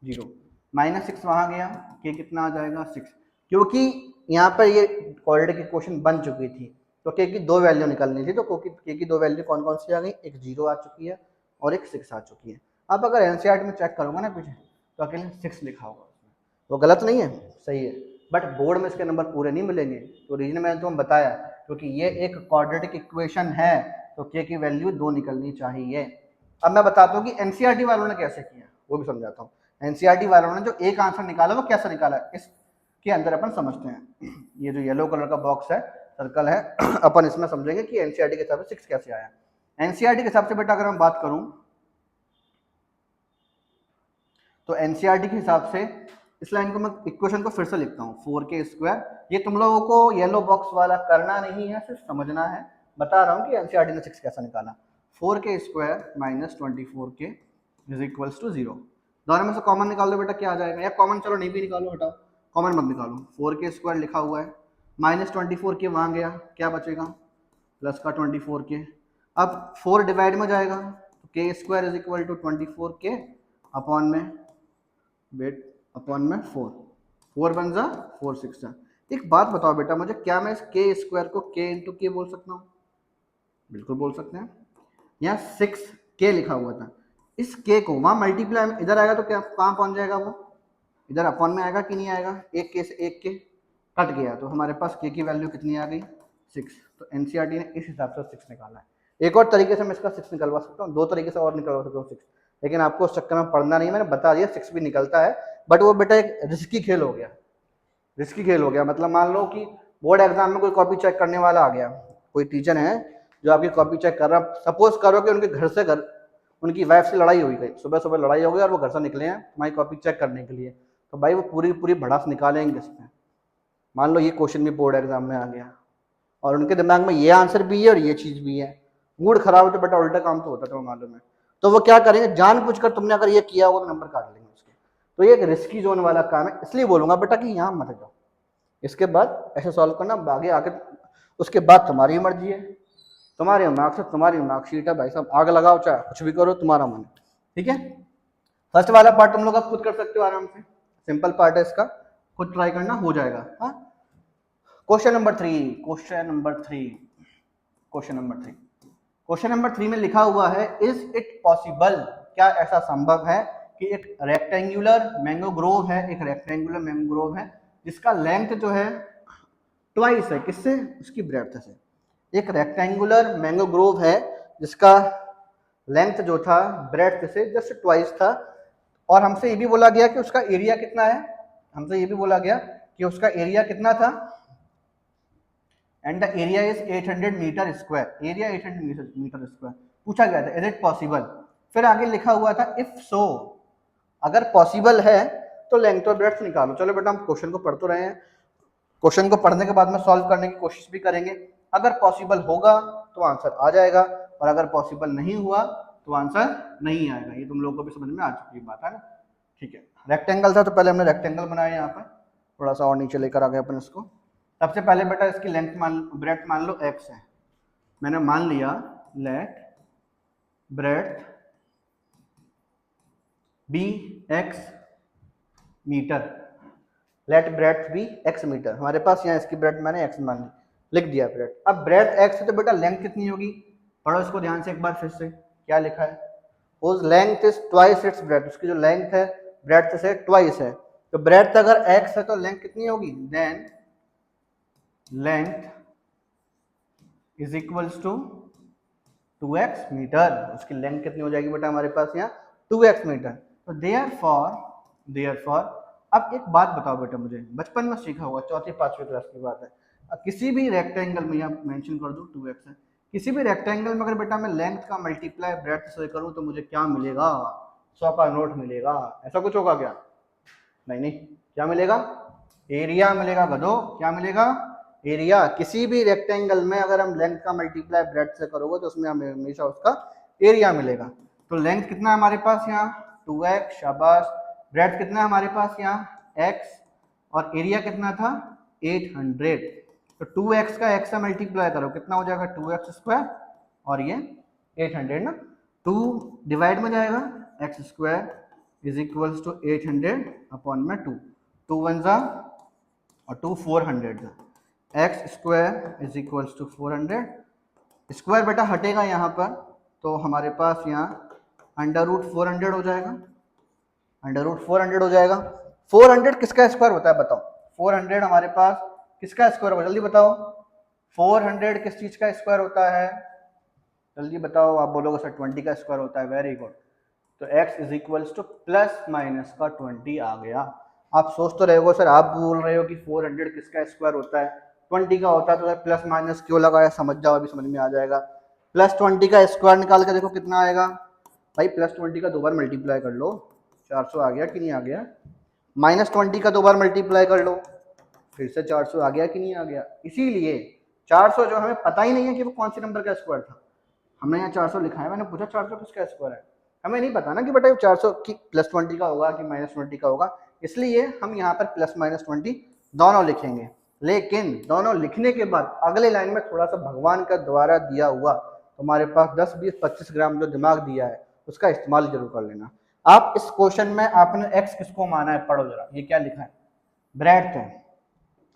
0, -6 वहां गया, k कितना आ जाएगा 6। क्योंकि यहाँ पर ये क्वाड्रेटिक इक्वेशन बन चुकी थी तो k की दो वैल्यू निकलनी थी, तो k की दो वैल्यू कौन कौन सी आ गई, एक 0 आ चुकी है और एक 6 आ चुकी है। अब अगर एनसीईआरटी में चेक करोगे ना पीछे तो अकेले 6 लिखा होगा उसमें, वो गलत नहीं है, सही है, बट बोर्ड में इसके नंबर पूरे नहीं मिलेंगे। तो रीजन मैंने तुम्हें बताया, क्योंकि ये एक क्वाड्रेटिक इक्वेशन है तो k की वैल्यू 2 निकलनी चाहिए। अब मैं बताता हूँ कि एनसीईआरटी वालों ने कैसे किया, वो भी समझाता हूँ। एनसीईआरटी वालों ने जो एक आंसर निकाला वो कैसे निकाला, इसके अंदर अपन समझते हैं। ये जो येलो कलर का बॉक्स है, सर्कल है, अपन इसमें समझेंगे कि एनसीईआरटी के हिसाब से 6 कैसे आया। एनसीईआरटी के हिसाब से बेटा अगर मैं बात करूं तो एनसीईआरटी के हिसाब से इस लाइन को मैं इक्वेशन को फिर से लिखता हूँ 4k स्क्वायर। ये तुम लोगों को येलो बॉक्स वाला करना नहीं है, सिर्फ समझना है, बता रहा हूँ कि एनसीईआरटी ने 6 कैसा निकाला। 4k square minus 24k is equals to 0। दोनों में से कॉमन निकाल दो बेटा, क्या आ जाएगा, या कॉमन चलो नहीं भी निकालो, हटाओ, कॉमन मत निकालो। 4k स्क्वायर लिखा हुआ है, माइनस 24k वहां गया, क्या बचेगा प्लस का 24k। अब 4 डिवाइड में जाएगा तो k square is equal to 24k upon में वेट अपॉन में 4 बन जा 4 6 जा। एक बात बताओ बेटा मुझे, क्या मैं इस k स्क्वायर को k इंटू के बोल सकता हूँ, बिल्कुल बोल सकते हैं। यहाँ 6k लिखा हुआ था, इस k को वहां मल्टीप्लाई इधर आएगा तो क्या कहाँ पहुंच जाएगा, वो इधर अपॉन में आएगा कि नहीं आएगा, एक k से एक k कट गया, तो हमारे पास k की वैल्यू कितनी आ गई 6। तो एनसीईआरटी ने इस हिसाब से 6 निकाला है। एक और तरीके से मैं इसका 6 निकलवा सकता हूँ, दो तरीके से और निकलवा सकता हूँ 6, लेकिन आपको उस चक्कर में पढ़ना नहीं है, मैंने बता दिया 6 भी निकलता है, बट वो बेटा एक रिस्की खेल हो गया। रिस्की खेल हो गया मतलब मान लो कि बोर्ड एग्जाम में कोई कॉपी चेक करने वाला आ गया, कोई टीचर है जो आपकी कॉपी चेक कर रहा, सपोज करो कि उनके घर से घर उनकी वाइफ से लड़ाई हुई गई, सुबह सुबह लड़ाई हो गई और वो घर से निकले हैं तुम्हारी कॉपी चेक करने के लिए, तो भाई वो पूरी पूरी भड़ास निकालेंगे इसमें। मान लो ये क्वेश्चन भी बोर्ड एग्जाम में आ गया और उनके दिमाग में ये आंसर भी है और ये चीज़ भी है, मूड खराब है तो बेटा उल्टा काम तो होता है, तो मालूम है। तो वो क्या करेंगे, जानबूझकर तुमने अगर ये किया होगा तो नंबर काट लेंगे उसके। तो ये एक रिस्की जोन वाला काम है, इसलिए बोलूंगा बेटा कि यहाँ मत जाओ, इसके बाद ऐसे सॉल्व करना, आगे आके उसके बाद तुम्हारी मर्जी है, तुम्हारे मार्क्स है, तुम्हारी मार्कशीट है, भाई साहब आग लगाओ चाहे कुछ भी करो, तुम्हारा मन। ठीक है, फर्स्ट वाला पार्ट तुम लोग आप खुद कर सकते हो आराम से, सिंपल पार्ट है इसका, खुद ट्राई करना, हो जाएगा। हाँ, क्वेश्चन नंबर 3, क्वेश्चन नंबर 3 में लिखा हुआ है, इज इट पॉसिबल, क्या ऐसा संभव है कि एक रेक्टेंगुलर मैंगो ग्रोव है, एक रेक्टेंगुलर मैंगो ग्रोव है जिसका लेंथ जो है ट्वाइस है, किससे, उसकी ब्रेड्थ से। एक रेक्टेंगुलर मैंगो ग्रोव है जिसका लेंथ जो था ब्रेड्थ से जस्ट ट्वाइस था, और हमसे ये भी बोला गया कि उसका एरिया कितना है, हमसे ये भी बोला गया कि उसका एरिया कितना था, and the area is 800 metre square, area 800 metre square पूछा गया था। इज इट पॉसिबल, फिर आगे लिखा हुआ था इफ सो, अगर पॉसिबल है तो लेंथ और ब्रेड्थ निकालो। चलो बेटा हम क्वेश्चन को पढ़ तो रहे हैं, क्वेश्चन को पढ़ने के बाद में सॉल्व करने की कोशिश भी करेंगे, अगर पॉसिबल होगा तो आंसर आ जाएगा और अगर पॉसिबल नहीं हुआ तो आंसर नहीं आएगा, ये तुम लोगों को भी समझ में आ चुकी बात है ना। ठीक है, रेक्टेंगल था तो पहले हमने रेक्टेंगल बनाया, यहाँ पर थोड़ा सा और नीचे लेकर आ गए अपन इसको। सबसे पहले बेटा इसकी लेंथ ब्रेड्थ मान लो x है, मैंने मान लिया let breadth be x metre, let breadth be x metre, हमारे पास यहाँ इसकी ब्रेड्थ मैंने x मान ली, लिख दिया ब्रेड्थ। अब ब्रेड्थ x है तो बेटा लेंथ कितनी होगी, पढ़ो इसको ध्यान से एक बार फिर से, क्या लिखा है, उस length is twice its breadth, उसकी जो लेंथ है ब्रेड्थ से ट्वाइस है, तो ब्रेड्थ अगर x है तो लेंथ कितनी होगी, then length is equals to 2x metre, उसकी लेंथ कितनी हो जाएगी बेटा हमारे पास यहाँ 2x मीटर। तो देयरफॉर अब एक बात बताओ बेटा, मुझे बचपन में सीखा होगा, चौथी पांचवी क्लास की बात है, किसी भी रेक्टेंगल में, यहाँ मेंशन कर दूं 2x है, किसी भी रेक्टेंगल में अगर बेटा मैं लेंथ का मल्टीप्लाई ब्रेड्थ से करूं तो मुझे क्या मिलेगा, 100 का नोट मिलेगा, ऐसा कुछ होगा क्या, नहीं, क्या मिलेगा, एरिया मिलेगा गधो, क्या मिलेगा, एरिया। किसी भी रेक्टेंगल में अगर हम लेंथ का मल्टीप्लाई ब्रेड्थ से करोगे तो उसमें हमें हमेशा उसका एरिया मिलेगा। तो लेंथ कितना है हमारे पास यहाँ 2x, शाबाश, ब्रेड्थ कितना है हमारे पास यहाँ x, और एरिया कितना था 800, तो 2x का x से मल्टीप्लाई करो कितना हो जाएगा 2x स्क्वायर, और ये 800 ना, 2 डिवाइड में जाएगा x square is equals to 800 upon में 2, 2 1 जा और 2 400 जा, x square is equals to 400, square बेटा हटेगा यहाँ पर तो हमारे पास यहाँ अंडर रूट 400 हो जाएगा, अंडर रूट 400 हो जाएगा। 400 किसका स्क्वायर होता है बताओ, 400 हमारे पास किसका स्क्वायर होगा, जल्दी बताओ, 400 किस चीज का स्क्वायर होता है, जल्दी बताओ, आप बोलोगे सर 20 का स्क्वायर होता है, वेरी गुड, तो x is equals two plus minus का 20 आ गया। आप सोच तो रहे हो सर, आप बोल रहे हो कि 400 किसका स्क्वायर होता है, 20 का होता है, तो सर प्लस माइनस क्यों लगाया, समझ जाओ, अभी समझ में आ जाएगा। प्लस 20 का स्क्वायर निकाल के देखो कितना आएगा, भाई प्लस 20 का 2 बार मल्टीप्लाई कर लो, 400 आ गया कि नहीं आ गया, माइनस 20 का 2 बार मल्टीप्लाई कर लो, फिर से 400 आ गया कि नहीं आ गया। इसीलिए 400 जो हमें पता ही नहीं है कि वो कौन से नंबर का स्क्वायर था, हमने यहाँ 400 लिखा है, मैंने पूछा 400 किसका स्क्वायर है, हमें नहीं पता ना कि बेटा 400 की प्लस 20 का होगा कि माइनस 20 का होगा, इसलिए हम यहाँ पर प्लस माइनस 20 दोनों लिखेंगे। लेकिन दोनों लिखने के बाद अगले लाइन में थोड़ा सा भगवान का द्वारा दिया हुआ तुम्हारे पास 10 20 25 ग्राम जो दिमाग दिया है उसका इस्तेमाल जरूर कर लेना। आप इस क्वेश्चन में आपने x किसको माना है, पढ़ो जरा, ये क्या लिखा है, ब्रेड्थ है,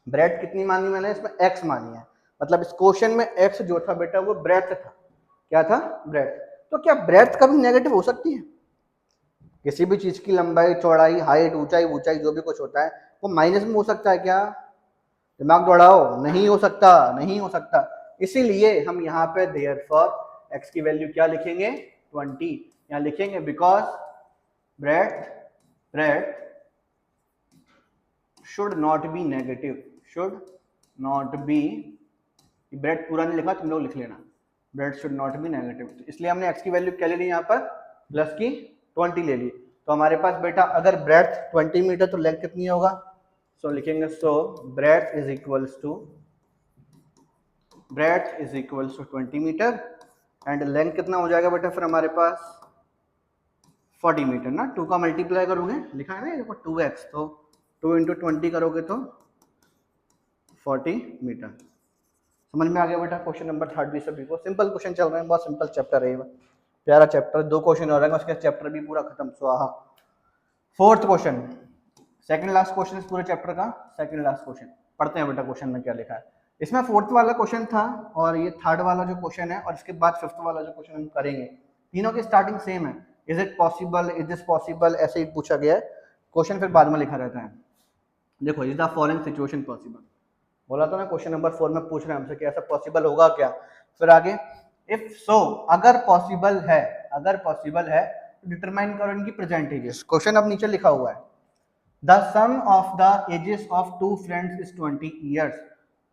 ब्रेड्थ कितनी मानी मैंने इसमें x मानी है, मतलब इस क्वेश्चन में x जो था बेटा वो ब्रेड्थ था, क्या था, ब्रेड्थ। तो क्या ब्रेड्थ कभी नेगेटिव हो सकती है, किसी भी चीज की लंबाई चौड़ाई हाइट ऊंचाई ऊंचाई जो भी कुछ होता है वो माइनस में हो सकता है क्या, दिमाग दौड़ाओ, नहीं हो सकता, नहीं हो सकता। इसीलिए हम यहाँ पे देयरफॉर x की वैल्यू क्या लिखेंगे 20, यहाँ लिखेंगे because breadth should not be negative, should not be, breadth पूरा नहीं लिखा तुम लोग लिख लेना, breadth should not be negative, इसलिए हमने x की वैल्यू क्या ले ली यहाँ पर, प्लस की 20 ले ली। तो हमारे पास बेटा अगर ब्रेथ 20 मीटर तो लेंथ कितनी होगा, सो लिखेंगे so breadth is equals to 20 metre and length कितना हो जाएगा बेटा फिर हमारे पास 40 मीटर ना, 2 का मल्टीप्लाई करोगे, लिखा है ना देखो 2x, तो 2 इंटू 20 करोगे तो 40 मीटर। समझ में आ गया बेटा। क्वेश्चन नंबर 3 भी सभी को सिंपल क्वेश्चन चल रहे हैं, बहुत सिंपल चैप्टर है ये, प्यारा चैप्टर, 2 क्वेश्चन हो रहे हैं उसके चैप्टर भी पूरा खत्म, स्वाहा। 4th question, second last question इस पूरे चैप्टर का, सेकंड लास्ट क्वेश्चन पढ़ते हैं बेटा क्वेश्चन में क्या लिखा है। इसमें 4th वाला क्वेश्चन था और ये 3rd वाला जो क्वेश्चन है और इसके बाद 5th वाला जो क्वेश्चन हम करेंगे, तीनों की स्टार्टिंग सेम है, is it possible, is this possible, ऐसे ही पूछा गया है क्वेश्चन, फिर बाद में लिखा रहता है। देखो is the following situation possible, बोला था ना क्वेश्चन नंबर 4 में पूछ रहे हैं हमसे कि ऐसा पॉसिबल होगा क्या, फिर आगे इफ सो, अगर पॉसिबल है, अगर पॉसिबल है डिटरमाइन करो इनकी प्रेजेंट एजेस। क्वेश्चन अब नीचे लिखा हुआ है the sum of the ages of 2 friends is 20 years.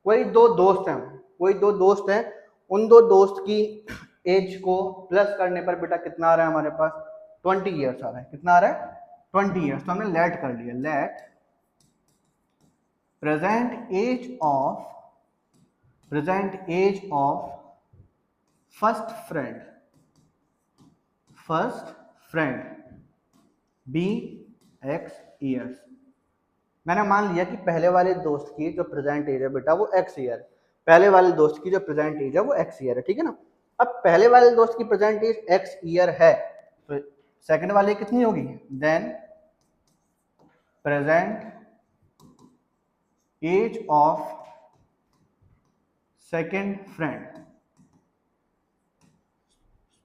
कोई दो दोस्त हैं, कोई दो दोस्त हैं, उन दो दोस्त की एज को प्लस करने पर बेटा कितना आ रहा है हमारे पास, 20 ईयर्स आ रहा है। कितना आ रहा है, 20 ईयर्स। तो हमने लेट कर लिया, let present age of first friend be x years. मैंने मान लिया कि पहले वाले दोस्त की जो प्रेजेंट एज है बेटा वो x ईयर, पहले वाले दोस्त की जो प्रेजेंट एज है वो x ईयर है, ठीक है ना। अब पहले वाले दोस्त की प्रेजेंट एज x ईयर है तो सेकंड वाले कितनी होगी, then present age of second friend,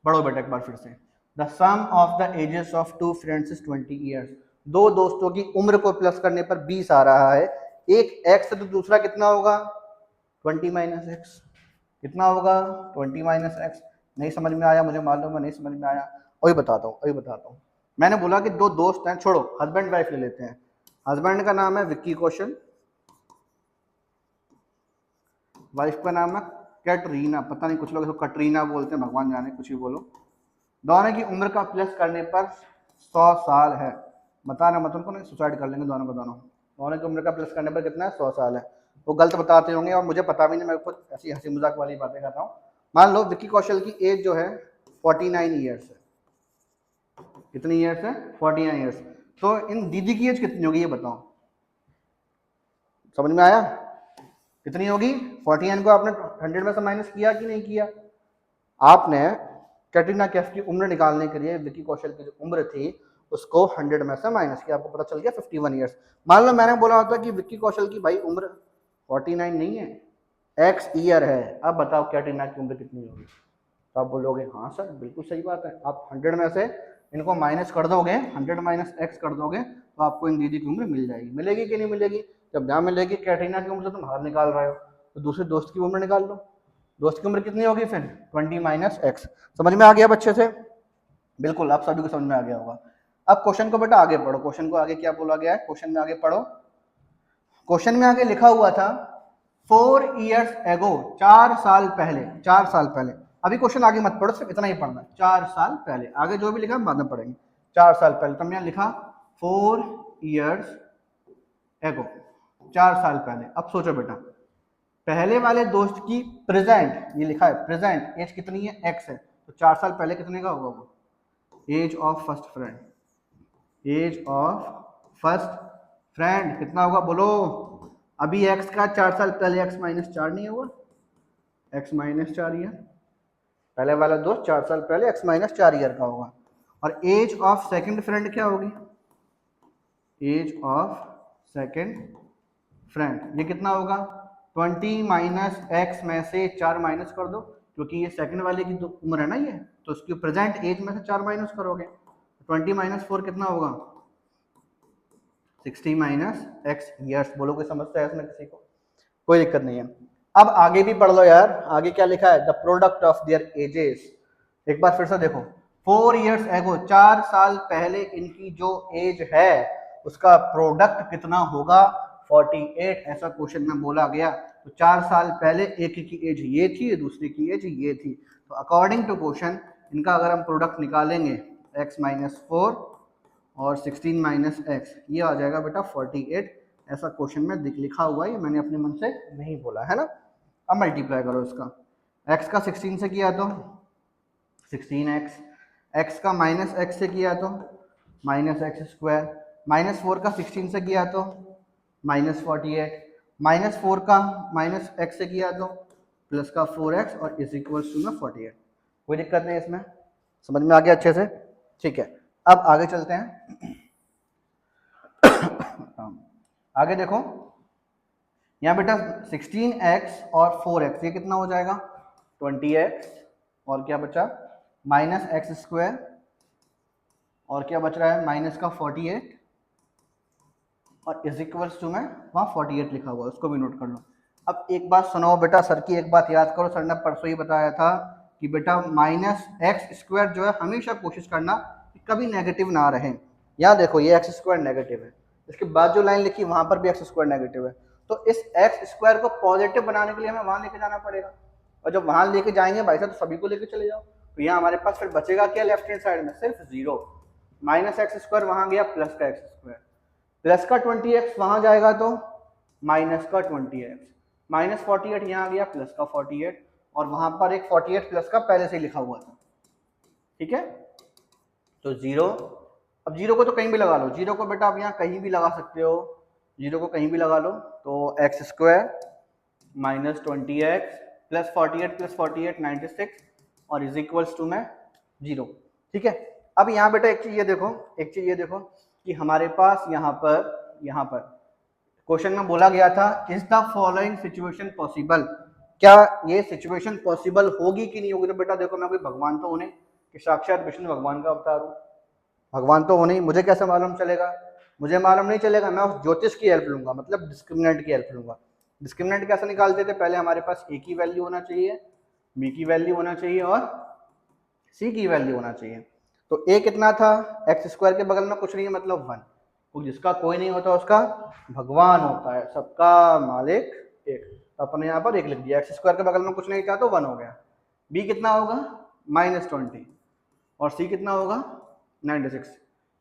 पढ़ो बेटा एक बार फिर से, the sum of the ages of 2 friends is 20 years. दो दोस्तों की उम्र को प्लस करने पर 20 आ रहा है, एक x है तो दूसरा कितना होगा 20 माइनस x, कितना होगा 20 माइनस x। नहीं समझ में आया, मुझे मालूम है नहीं समझ में आया, वही बताता हूँ। मैंने बोला कि दो दोस्त हैं, छोड़ो हस्बैंड वाइफ ले लेते हैं। हस्बैंड का नाम है विक्की कौशल, वाइफ का नाम है कैटरीना, पता नहीं कुछ लोग इसको कटरीना बोलते हैं, भगवान जाने, कुछ भी बोलो। दोनों की उम्र का प्लस करने पर 100 साल है। बताना मत उनको, नहीं सुसाइड कर लेंगे दोनों को, दोनों की उम्र का प्लस करने पर कितना है 100 साल है। वो गलत बताते होंगे और मुझे पता भी नहीं, मैं खुद ऐसी हंसी मजाक वाली बातें करता हूँ। मान लो विक्की कौशल की एज जो है 49 ईयर्स है, कितनी ईयर्स है 49 ईयर्स। तो इन दीदी की एज कितनी होगी ये बताओ, समझ में आया, कितनी होगी 49 को आपने 100 में से माइनस किया कि नहीं किया। आपने कैटरीना कैफ की उम्र निकालने के लिए विक्की कौशल की जो उम्र थी उसको 100 में से माइनस किया, आपको पता चल गया 51 ईयर्स। मान लो मैंने बोला होता कि विक्की कौशल की भाई उम्र 49 नहीं है, x ईयर है, अब बताओ कैटरीना की उम्र कितनी होगी। तो आप बोलोगे हाँ सर बिल्कुल सही बात है, आप 100 में से इनको माइनस कर दोगे, 100 माइनस x कर दोगे तो आपको इन दीदी की उम्र मिल जाएगी। मिलेगी कि नहीं मिलेगी, जब ना मिलेगी कैटरीना की उम्र तो तुम बाहर निकाल रहे हो, तो दूसरे दोस्त की उम्र निकाल लो, दोस्त की उम्र कितनी होगी फिर 20 माइनस x। समझ में आ गया बच्चे से, बिल्कुल आप सभी को समझ में आ गया होगा। अब क्वेश्चन को बेटा आगे पढ़ो, क्वेश्चन को आगे क्या बोला गया है, क्वेश्चन में आगे पढ़ो। क्वेश्चन में आगे लिखा हुआ था 4 years ago, 4 साल पहले, 4 साल पहले। अभी क्वेश्चन आगे मत पढ़ो, सिर्फ इतना ही पढ़ना, 4 साल पहले, आगे जो भी लिखा बाद में पढ़ेंगे। 4 साल पहले, तो हमने लिखा 4 years ago, 4 साल पहले। अब सोचो बेटा पहले वाले दोस्त की प्रेजेंट, ये लिखा है प्रेजेंट एज कितनी है x है, तो 4 साल पहले कितने का होगा वो, age of first friend, age of first friend कितना होगा बोलो। अभी x का 4 साल पहले x माइनस 4 नहीं होगा, x माइनस 4 ईयर, पहले वाला दोस्त 4 साल पहले x माइनस 4 ईयर का होगा। और एज ऑफ सेकंड फ्रेंड क्या होगी, एज ऑफ सेकंड फ्रेंड ये कितना होगा 20 माइनस x में से 4 माइनस कर दो, क्योंकि ये सेकंड वाले की तो उम्र है ना ये, तो उसकी प्रेजेंट एज में से 4 माइनस करोगे, 20 माइनस 4 कितना होगा 60 माइनस x ईयर्स। बोलो कोई समझता है इसमें किसी को, कोई दिक्कत नहीं है। अब आगे भी पढ़ लो यार, आगे क्या लिखा है, the product of their edges. एक बार फिर से देखो 4 years ago, 4 साल पहले इनकी जो एज है उसका प्रोडक्ट कितना होगा 48 ऐसा क्वेश्चन में बोला गया। तो 4 साल पहले एक की एज ये थी, दूसरे की एज ये थी। तो अकॉर्डिंग टू क्वेश्चन इनका अगर हम प्रोडक्ट निकालेंगे x माइनस 4 और 16 माइनस एक्स, ये आ जाएगा बेटा 48। ऐसा क्वेश्चन में लिखा हुआ है, ये मैंने अपने मन से नहीं बोला है ना। अब मल्टीप्लाई करो इसका, x का 16 से किया तो 16x, x का माइनस एक्स से किया तो माइनस एक्स स्क्वायर, माइनस 4 का 16 से किया तो माइनस 48, माइनस 4 का माइनस एक्स से किया तो प्लस का 4x और इज इक्वल्स टू में 48। कोई दिक्कत नहीं इसमें, समझ में आ गया अच्छे से? ठीक है, अब आगे चलते हैं। आगे देखो यहाँ बेटा 16x और 4x ये कितना हो जाएगा 20x, और क्या बचा माइनस एक्स स्क्वायर, और क्या बच रहा है माइनस का 48 और इज इक्वल्स टू में वहाँ 48 लिखा हुआ है, उसको भी नोट कर लो। अब एक बात सुनो बेटा, सर की एक बात याद करो, सर ने परसों ही बताया था कि बेटा माइनस एक्स स्क्वायर जो है हमेशा कोशिश करना कि कभी नेगेटिव ना रहे। यहाँ देखो ये एक्स स्क्वायर नेगेटिव है, इसके बाद जो लाइन लिखी वहां पर भी एक्स स्क्वायर नेगेटिव है, तो इस एक्स स्क्वायर को पॉजिटिव बनाने के लिए हमें वहां लेके जाना पड़ेगा, और जब वहां लेके जाएंगे भाई साहब तो सभी को लेके चले जाओ। तो यहाँ हमारे पास फिर बचेगा क्या लेफ्ट हैंड साइड में, सिर्फ जीरो। माइनस एक्स स्क्वायर वहां गया प्लस का एक्स स्क्वायर, प्लस का 20x वहां जाएगा तो माइनस का 20x, माइनस 48 यहाँ गया प्लस का 48, और वहां पर एक 48 प्लस का पहले से ही लिखा हुआ था। ठीक है, तो जीरो। अब जीरो को तो कहीं भी लगा लो, जीरो को बेटा आप यहाँ कहीं भी लगा सकते हो, जीरो को कहीं भी लगा लो। तो x square minus 20x plus 48 plus 48 96 और इज इक्वल्स टू में जीरो। ठीक है, अब यहाँ बेटा एक चीज ये देखो, एक चीज ये देखो कि हमारे पास यहाँ पर क्वेश्चन में बोला गया था is the following situation possible, क्या ये सिचुएशन पॉसिबल होगी कि नहीं होगी। तो बेटा देखो मैं कोई भगवान तो हूं नहीं कि साक्षात विष्णु भगवान का अवतार हूं, भगवान तो हो नहीं, मुझे कैसे मालूम चलेगा, मुझे मालूम नहीं चलेगा। मैं उस ज्योतिष की हेल्प लूंगा, मतलब डिस्क्रिमिनेंट की हेल्प लूंगा। डिस्क्रिमिनेंट कैसे निकालते थे, पहले हमारे पास ए की वैल्यू होना चाहिए, बी की वैल्यू होना चाहिए और सी की वैल्यू होना चाहिए। तो ए कितना था, एक्स स्क्वायर के बगल में कुछ नहीं है मतलब 1, तो जिसका कोई नहीं होता उसका भगवान होता है, सबका मालिक एक। तो अपने यहाँ पर एक लिख दिया, एक्स स्क्वायर के बगल में कुछ नहीं था तो 1 हो गया। बी कितना होगा -20 और सी कितना होगा 96।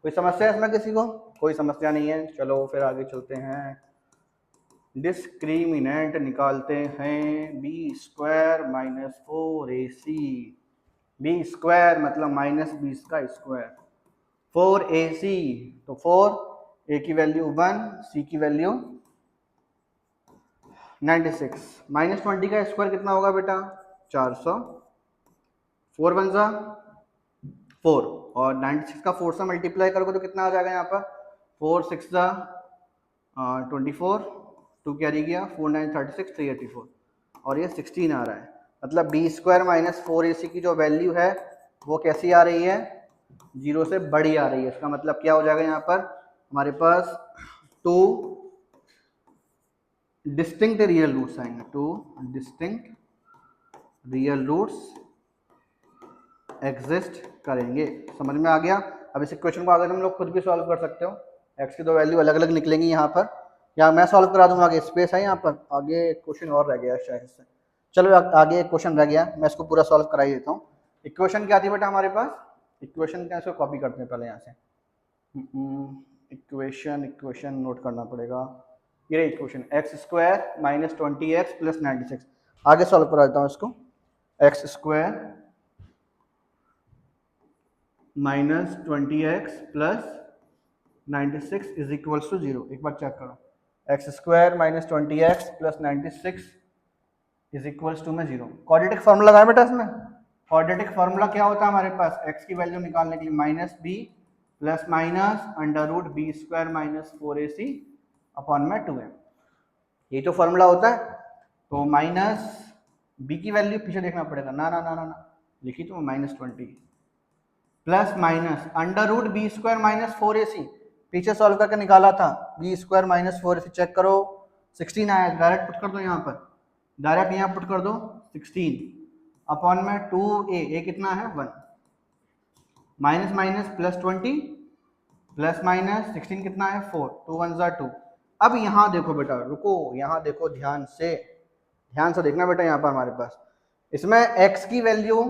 कोई समस्या है इसमें किसी को? कोई समस्या नहीं है, चलो फिर आगे चलते हैं। डिस्क्रिमिनेंट निकालते हैं, b square minus 4ac, b square मतलब माइनस 20 का स्क्वायर, 4ac तो 4, ए की वैल्यू 1, सी की वैल्यू 96, माइनस 20 का स्क्वायर कितना होगा बेटा 400, 4 1 जा 4 और 96 का 4 से मल्टीप्लाई करोगे तो कितना आ जाएगा यहाँ पर 4 6 जा 24, 2 कैरी गया 4 9 36 384 और ये 16 आ रहा है। मतलब बी स्क्वायर माइनस 4ac की जो वैल्यू है वो कैसी आ रही है, 0 से बड़ी आ रही है। इसका मतलब क्या हो जाएगा यहाँ पर हमारे पास 2 डिस्टिंक्ट रियल रूट्स आएंगे, 2 डिस्टिंक्ट रियल रूट्स एग्जिस्ट करेंगे। समझ में आ गया? अब इस इक्वेशन को अगर हम लोग खुद भी सॉल्व कर सकते हो, एक्स की दो वैल्यू अलग अलग निकलेंगी यहाँ पर, या मैं सॉल्व करा दूंगा, आगे स्पेस है यहाँ पर, आगे क्वेश्चन और रह गया शायद से। चलो आगे एक क्वेश्चन रह गया, मैं इसको पूरा सॉल्व करा ही देता हूँ। इक्वेशन क्या थी बेटा हमारे पास, इक्वेशन क्या, इसको कॉपी करते हैं पहले यहाँ से। इक्वेशन नोट करना पड़ेगा, ये equation x square minus 20x plus 96। आगे सॉल्व करा देता हूँ इसको, x square minus 20x plus 96 is equals to 0। एक बार चेक करो, x square minus 20x plus 96 is equals to में 0। क्वाड्रेटिक फार्मूला लगाया बेटा इसमें। क्वाड्रेटिक फार्मूला क्या होता है हमारे पास, x की वैल्यू निकालने के लिए minus b plus minus under root b square minus 4ac upon में 2m, ये तो फार्मूला होता है। तो माइनस बी की वैल्यू पीछे देखना पड़ेगा, ना ना ना ना ना लिखी तो -20 plus minus under root b square minus 4ac, पीछे सॉल्व करके निकाला था, B square minus 4ac check करो 16 आया, डायरेक्ट पुट कर दो यहाँ पर, डायरेक्ट यहाँ पुट कर दो 16 अपॉन में 2a, कितना है 1, minus minus plus 20 plus minus 16 कितना है 4, 2 1 2, अब यहाँ देखो बेटा, रुको, यहाँ देखो ध्यान से देखना बेटा। यहाँ पर हमारे पास इसमें x की वैल्यू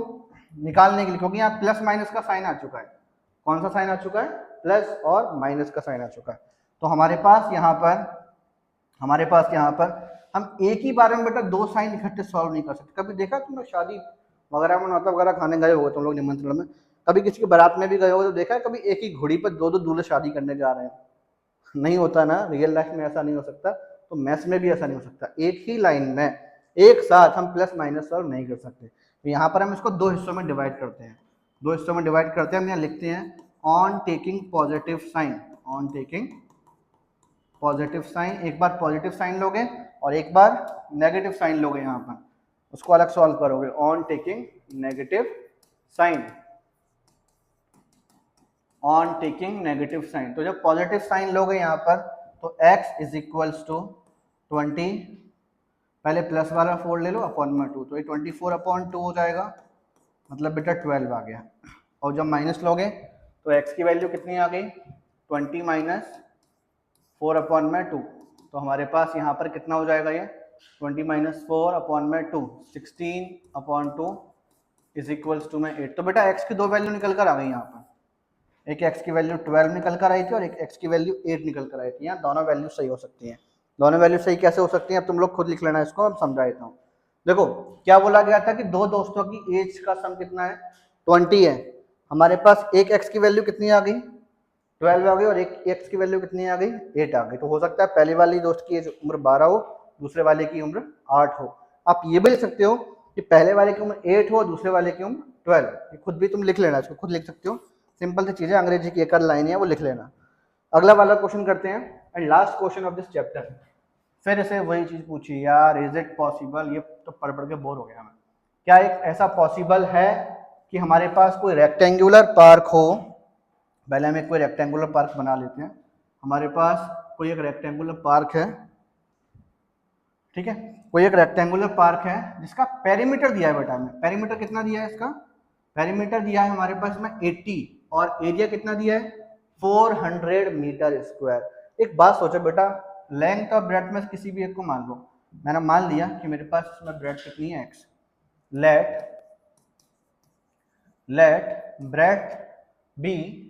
निकालने के लिए, क्योंकि यहाँ प्लस माइनस का साइन आ चुका है। कौन सा साइन आ चुका है? प्लस और माइनस का साइन आ चुका है। तो हमारे पास यहाँ पर हम एक ही बार में बेटा दो साइन इकट्ठे सॉल्व नहीं कर सकते। कभी देखा तुम लोग शादी वगैरह में, नौता वगैरह खाने गए होगे तुम लोग निमंत्रण में, कभी किसी की बारात में भी गए हो तो देखा है कभी एक ही घोड़ी पर दो दो दूल्हे शादी करने जा रहे हैं? नहीं होता ना, रियल लाइफ में ऐसा नहीं हो सकता, तो मैथ्स में भी ऐसा नहीं हो सकता। एक ही लाइन में एक साथ हम प्लस माइनस सॉल्व नहीं कर सकते। तो यहाँ पर हम इसको दो हिस्सों में डिवाइड करते हैं। हम यहाँ लिखते हैं ऑन टेकिंग पॉजिटिव साइन, एक बार पॉजिटिव साइन लोगे और एक बार नेगेटिव साइन लोगे। यहाँ पर उसको अलग सॉल्व करोगे, ऑन टेकिंग नेगेटिव साइन। तो जब पॉजिटिव साइन लोगे यहाँ पर तो x इज इक्वल्स टू 20, पहले प्लस वाला 4 ले लो अपॉन में 2, तो ये 24/2 हो जाएगा, मतलब बेटा 12 आ गया। और जब माइनस लोगे तो x की वैल्यू कितनी आ गई? 20 माइनस 4/2, तो हमारे पास यहाँ पर कितना हो जाएगा? ये 20 माइनस 4/2 16/2 इज इक्वल्स टू में 8। तो बेटा x की दो वैल्यू निकल कर आ गई यहाँ पर, एक x की वैल्यू 12 निकल कर आई थी और एक x की वैल्यू 8 निकल कर आई थी। यहाँ दोनों वैल्यू सही हो सकती हैं। दोनों वैल्यू सही कैसे हो सकती हैं अब तुम लोग खुद लिख लेना, इसको अब समझा देता हूँ। देखो क्या बोला गया था कि दो दोस्तों की एज का सम कितना है? 20 है। हमारे पास एक x की वैल्यू कितनी आ गई? 12 आ गई, और एक x की वैल्यू कितनी आ गई? 8 आ गई। तो हो सकता है पहले वाली दोस्त की एज उम्र 12 हो, दूसरे वाले की उम्र 8 हो। आप ये भी लिख सकते हो कि पहले वाले की उम्र 8 हो, दूसरे वाले की उम्र 12। ये खुद भी तुम लिख लेना, इसको खुद लिख सकते हो। सिंपल सी चीजें, अंग्रेजी की एक लाइन है वो लिख लेना। अगला वाला क्वेश्चन करते हैं, and last question of this chapter. फिर से वही चीज पूछी यार, इज इट पॉसिबल, ये तो पढ़ पढ़ के बोर हो गया मैं। क्या एक ऐसा पॉसिबल है कि हमारे पास कोई रेक्टेंगुलर पार्क हो? पहले हम एक कोई रेक्टेंगुलर पार्क बना लेते हैं। हमारे पास कोई एक रेक्टेंगुलर पार्क है, ठीक है, कोई एक रेक्टेंगुलर पार्क है जिसका पेरीमीटर दिया है बेटा हमें। पेरीमीटर कितना दिया है इसका? पेरीमीटर दिया है हमारे पास में 80, और एरिया कितना दिया है? 400 मीटर स्क्वायर। एक बात सोचो बेटा, लेंथ और ब्रेड्थ में किसी भी एक को मान लो। मैंने मान लिया कि मेरे पास इसमें ब्रेड्थ कितनी है? x। Let breadth be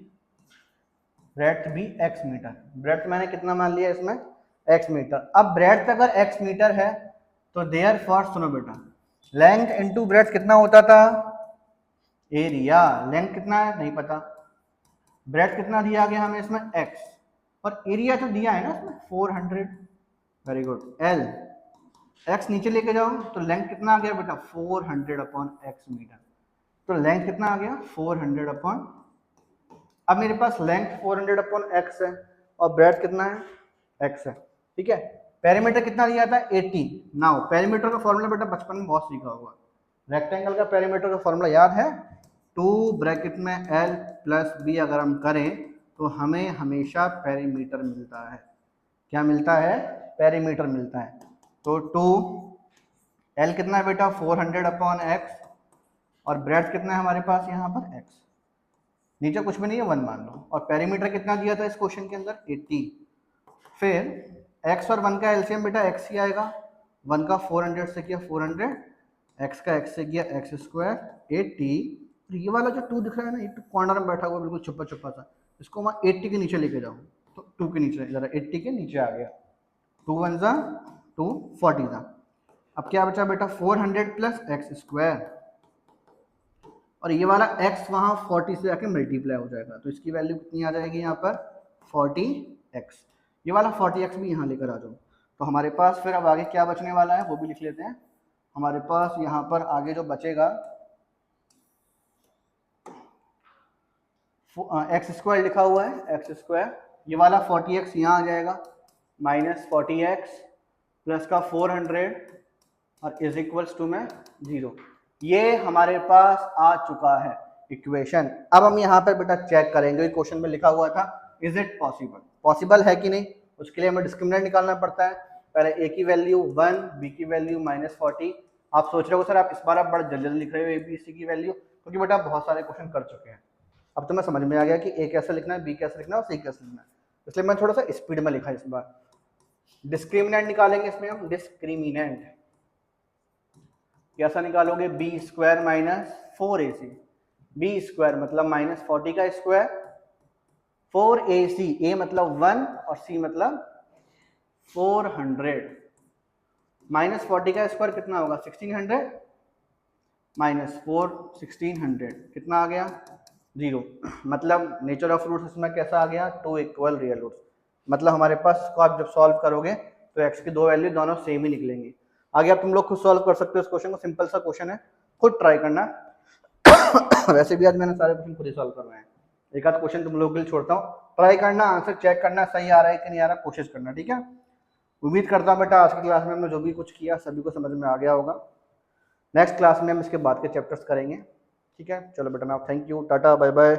x metre. Breadth मैंने कितना मान लिया इसमें? x metre. अब ब्रेड्थ अगर x मीटर है तो देयर फॉर, सुनो बेटा, लेंथ इंटू ब्रेड्थ कितना होता था? एरिया। लेंथ कितना है नहीं पता, ब्रेड्थ कितना दिया गया हमें इसमें? x, और एरिया तो दिया है ना इसमें 400। Very good. l, x नीचे लेके जाओ तो लेंथ कितना आ गया बेटा? 400/x metre. तो लेंथ कितना आ गया? 400 अब मेरे पास लेंथ 400/x है और ब्रेड्थ कितना है? x है, ठीक है। पेरीमीटर कितना दिया था? 80। नाउ पेरीमीटर का फॉर्मूला बेटा बचपन में बहुत सीखा होगा। रेक्टेंगल का पेरीमीटर का फॉर्मूला याद है? 2 ब्रैकेट में l प्लस b अगर हम करें तो हमें हमेशा पेरीमीटर मिलता है। क्या मिलता है? पेरीमीटर मिलता है। तो 2 l कितना है बेटा? 400/x, और ब्रेड्थ कितना है हमारे पास यहाँ पर? x। नीचे कुछ भी नहीं है, 1 मान लो। और पेरीमीटर कितना दिया था इस क्वेश्चन के अंदर? 80। फिर x और 1 का एलसीएम बेटा x ही आएगा। 1 का 400 से किया 400, x का x से किया x स्क्वायर 80। ये वाला जो 2 दिख रहा है ना, ये कॉर्नर में बैठा हुआ बिल्कुल छुपा छुपा सा, इसको वहाँ 80 के नीचे लेके जाओ तो 2 के नीचे, जरा 80 के नीचे आ गया। 2 1 जा 2, 40 जा। अब क्या बचा बेटा? 400 प्लस x स्क्वायर, और ये वाला x वहाँ 40 से जाके मल्टीप्लाई हो जाएगा, तो इसकी वैल्यू कितनी आ जाएगी यहाँ पर? 40x। ये वाला 40x भी यहाँ लेकर आ जाओ। तो हमारे पास फिर अब आगे क्या बचने वाला है वो भी लिख लेते हैं। हमारे पास यहाँ पर आगे जो बचेगा, एक्स स्क्वायर लिखा हुआ है, एक्स स्क्वायर, ये वाला 40x यहाँ आ जाएगा, माइनस 40x प्लस का 400 और इज इक्वल्स टू में 0। ये हमारे पास आ चुका है इक्वेशन। अब हम यहाँ पर बेटा चेक करेंगे, क्वेश्चन में लिखा हुआ था इज इट पॉसिबल, पॉसिबल है कि नहीं। उसके लिए हमें डिस्क्रिमिनेंट निकालना पड़ता है। पहले a की वैल्यू 1, b की वैल्यू -40। आप सोच रहे हो सर आप इस बार आप बड़ा जल्दी जल्दी लिख रहे हो a b c की वैल्यू, क्योंकि बेटा बहुत सारे क्वेश्चन कर चुके हैं। अब तुम्हें समझ में आ गया कि a कैसे लिखना है, b कैसे लिखना है और c कैसे लिखना है, इसलिए मैं थोड़ा सा स्पीड में लिखा इस बार। डिस्क्रिमिनेंट निकालेंगे इसमें हम, डिस्क्रिमिनेंट कैसा निकालोगे, b square minus 4ac, b square मतलब माइनस 40 का स्क्वायर, 4ac, ए मतलब 1 और सी मतलब 400, माइनस 40 का स्क्वायर कितना होगा 1600, माइनस 4 1600 कितना आ गया 0, मतलब नेचर ऑफ रूट्स इसमें कैसा आ गया 2 इक्वल रियल रूट्स, मतलब हमारे पास इसको आप जब सॉल्व करोगे तो x की दो वैल्यू दोनों सेम ही निकलेंगी। आगे आप तुम लोग खुद सॉल्व कर सकते हो इस क्वेश्चन को, सिंपल सा क्वेश्चन है, खुद ट्राई करना। वैसे भी आज मैंने सारे क्वेश्चन खुद ही सॉल्व करवाए हैं, एक आध क्वेश्चन तुम लोग के लिए छोड़ता हूँ, ट्राई करना, आंसर चेक करना सही आ रहा है कि नहीं आ रहा, कोशिश करना, ठीक है। उम्मीद करता हूँ बेटा आज की क्लास में हमने जो भी कुछ किया सभी को समझ में आ गया होगा। नेक्स्ट क्लास में हम इसके बाद के चैप्टर्स करेंगे, ठीक है। चलो बेटा मैं thank you, tata bye bye.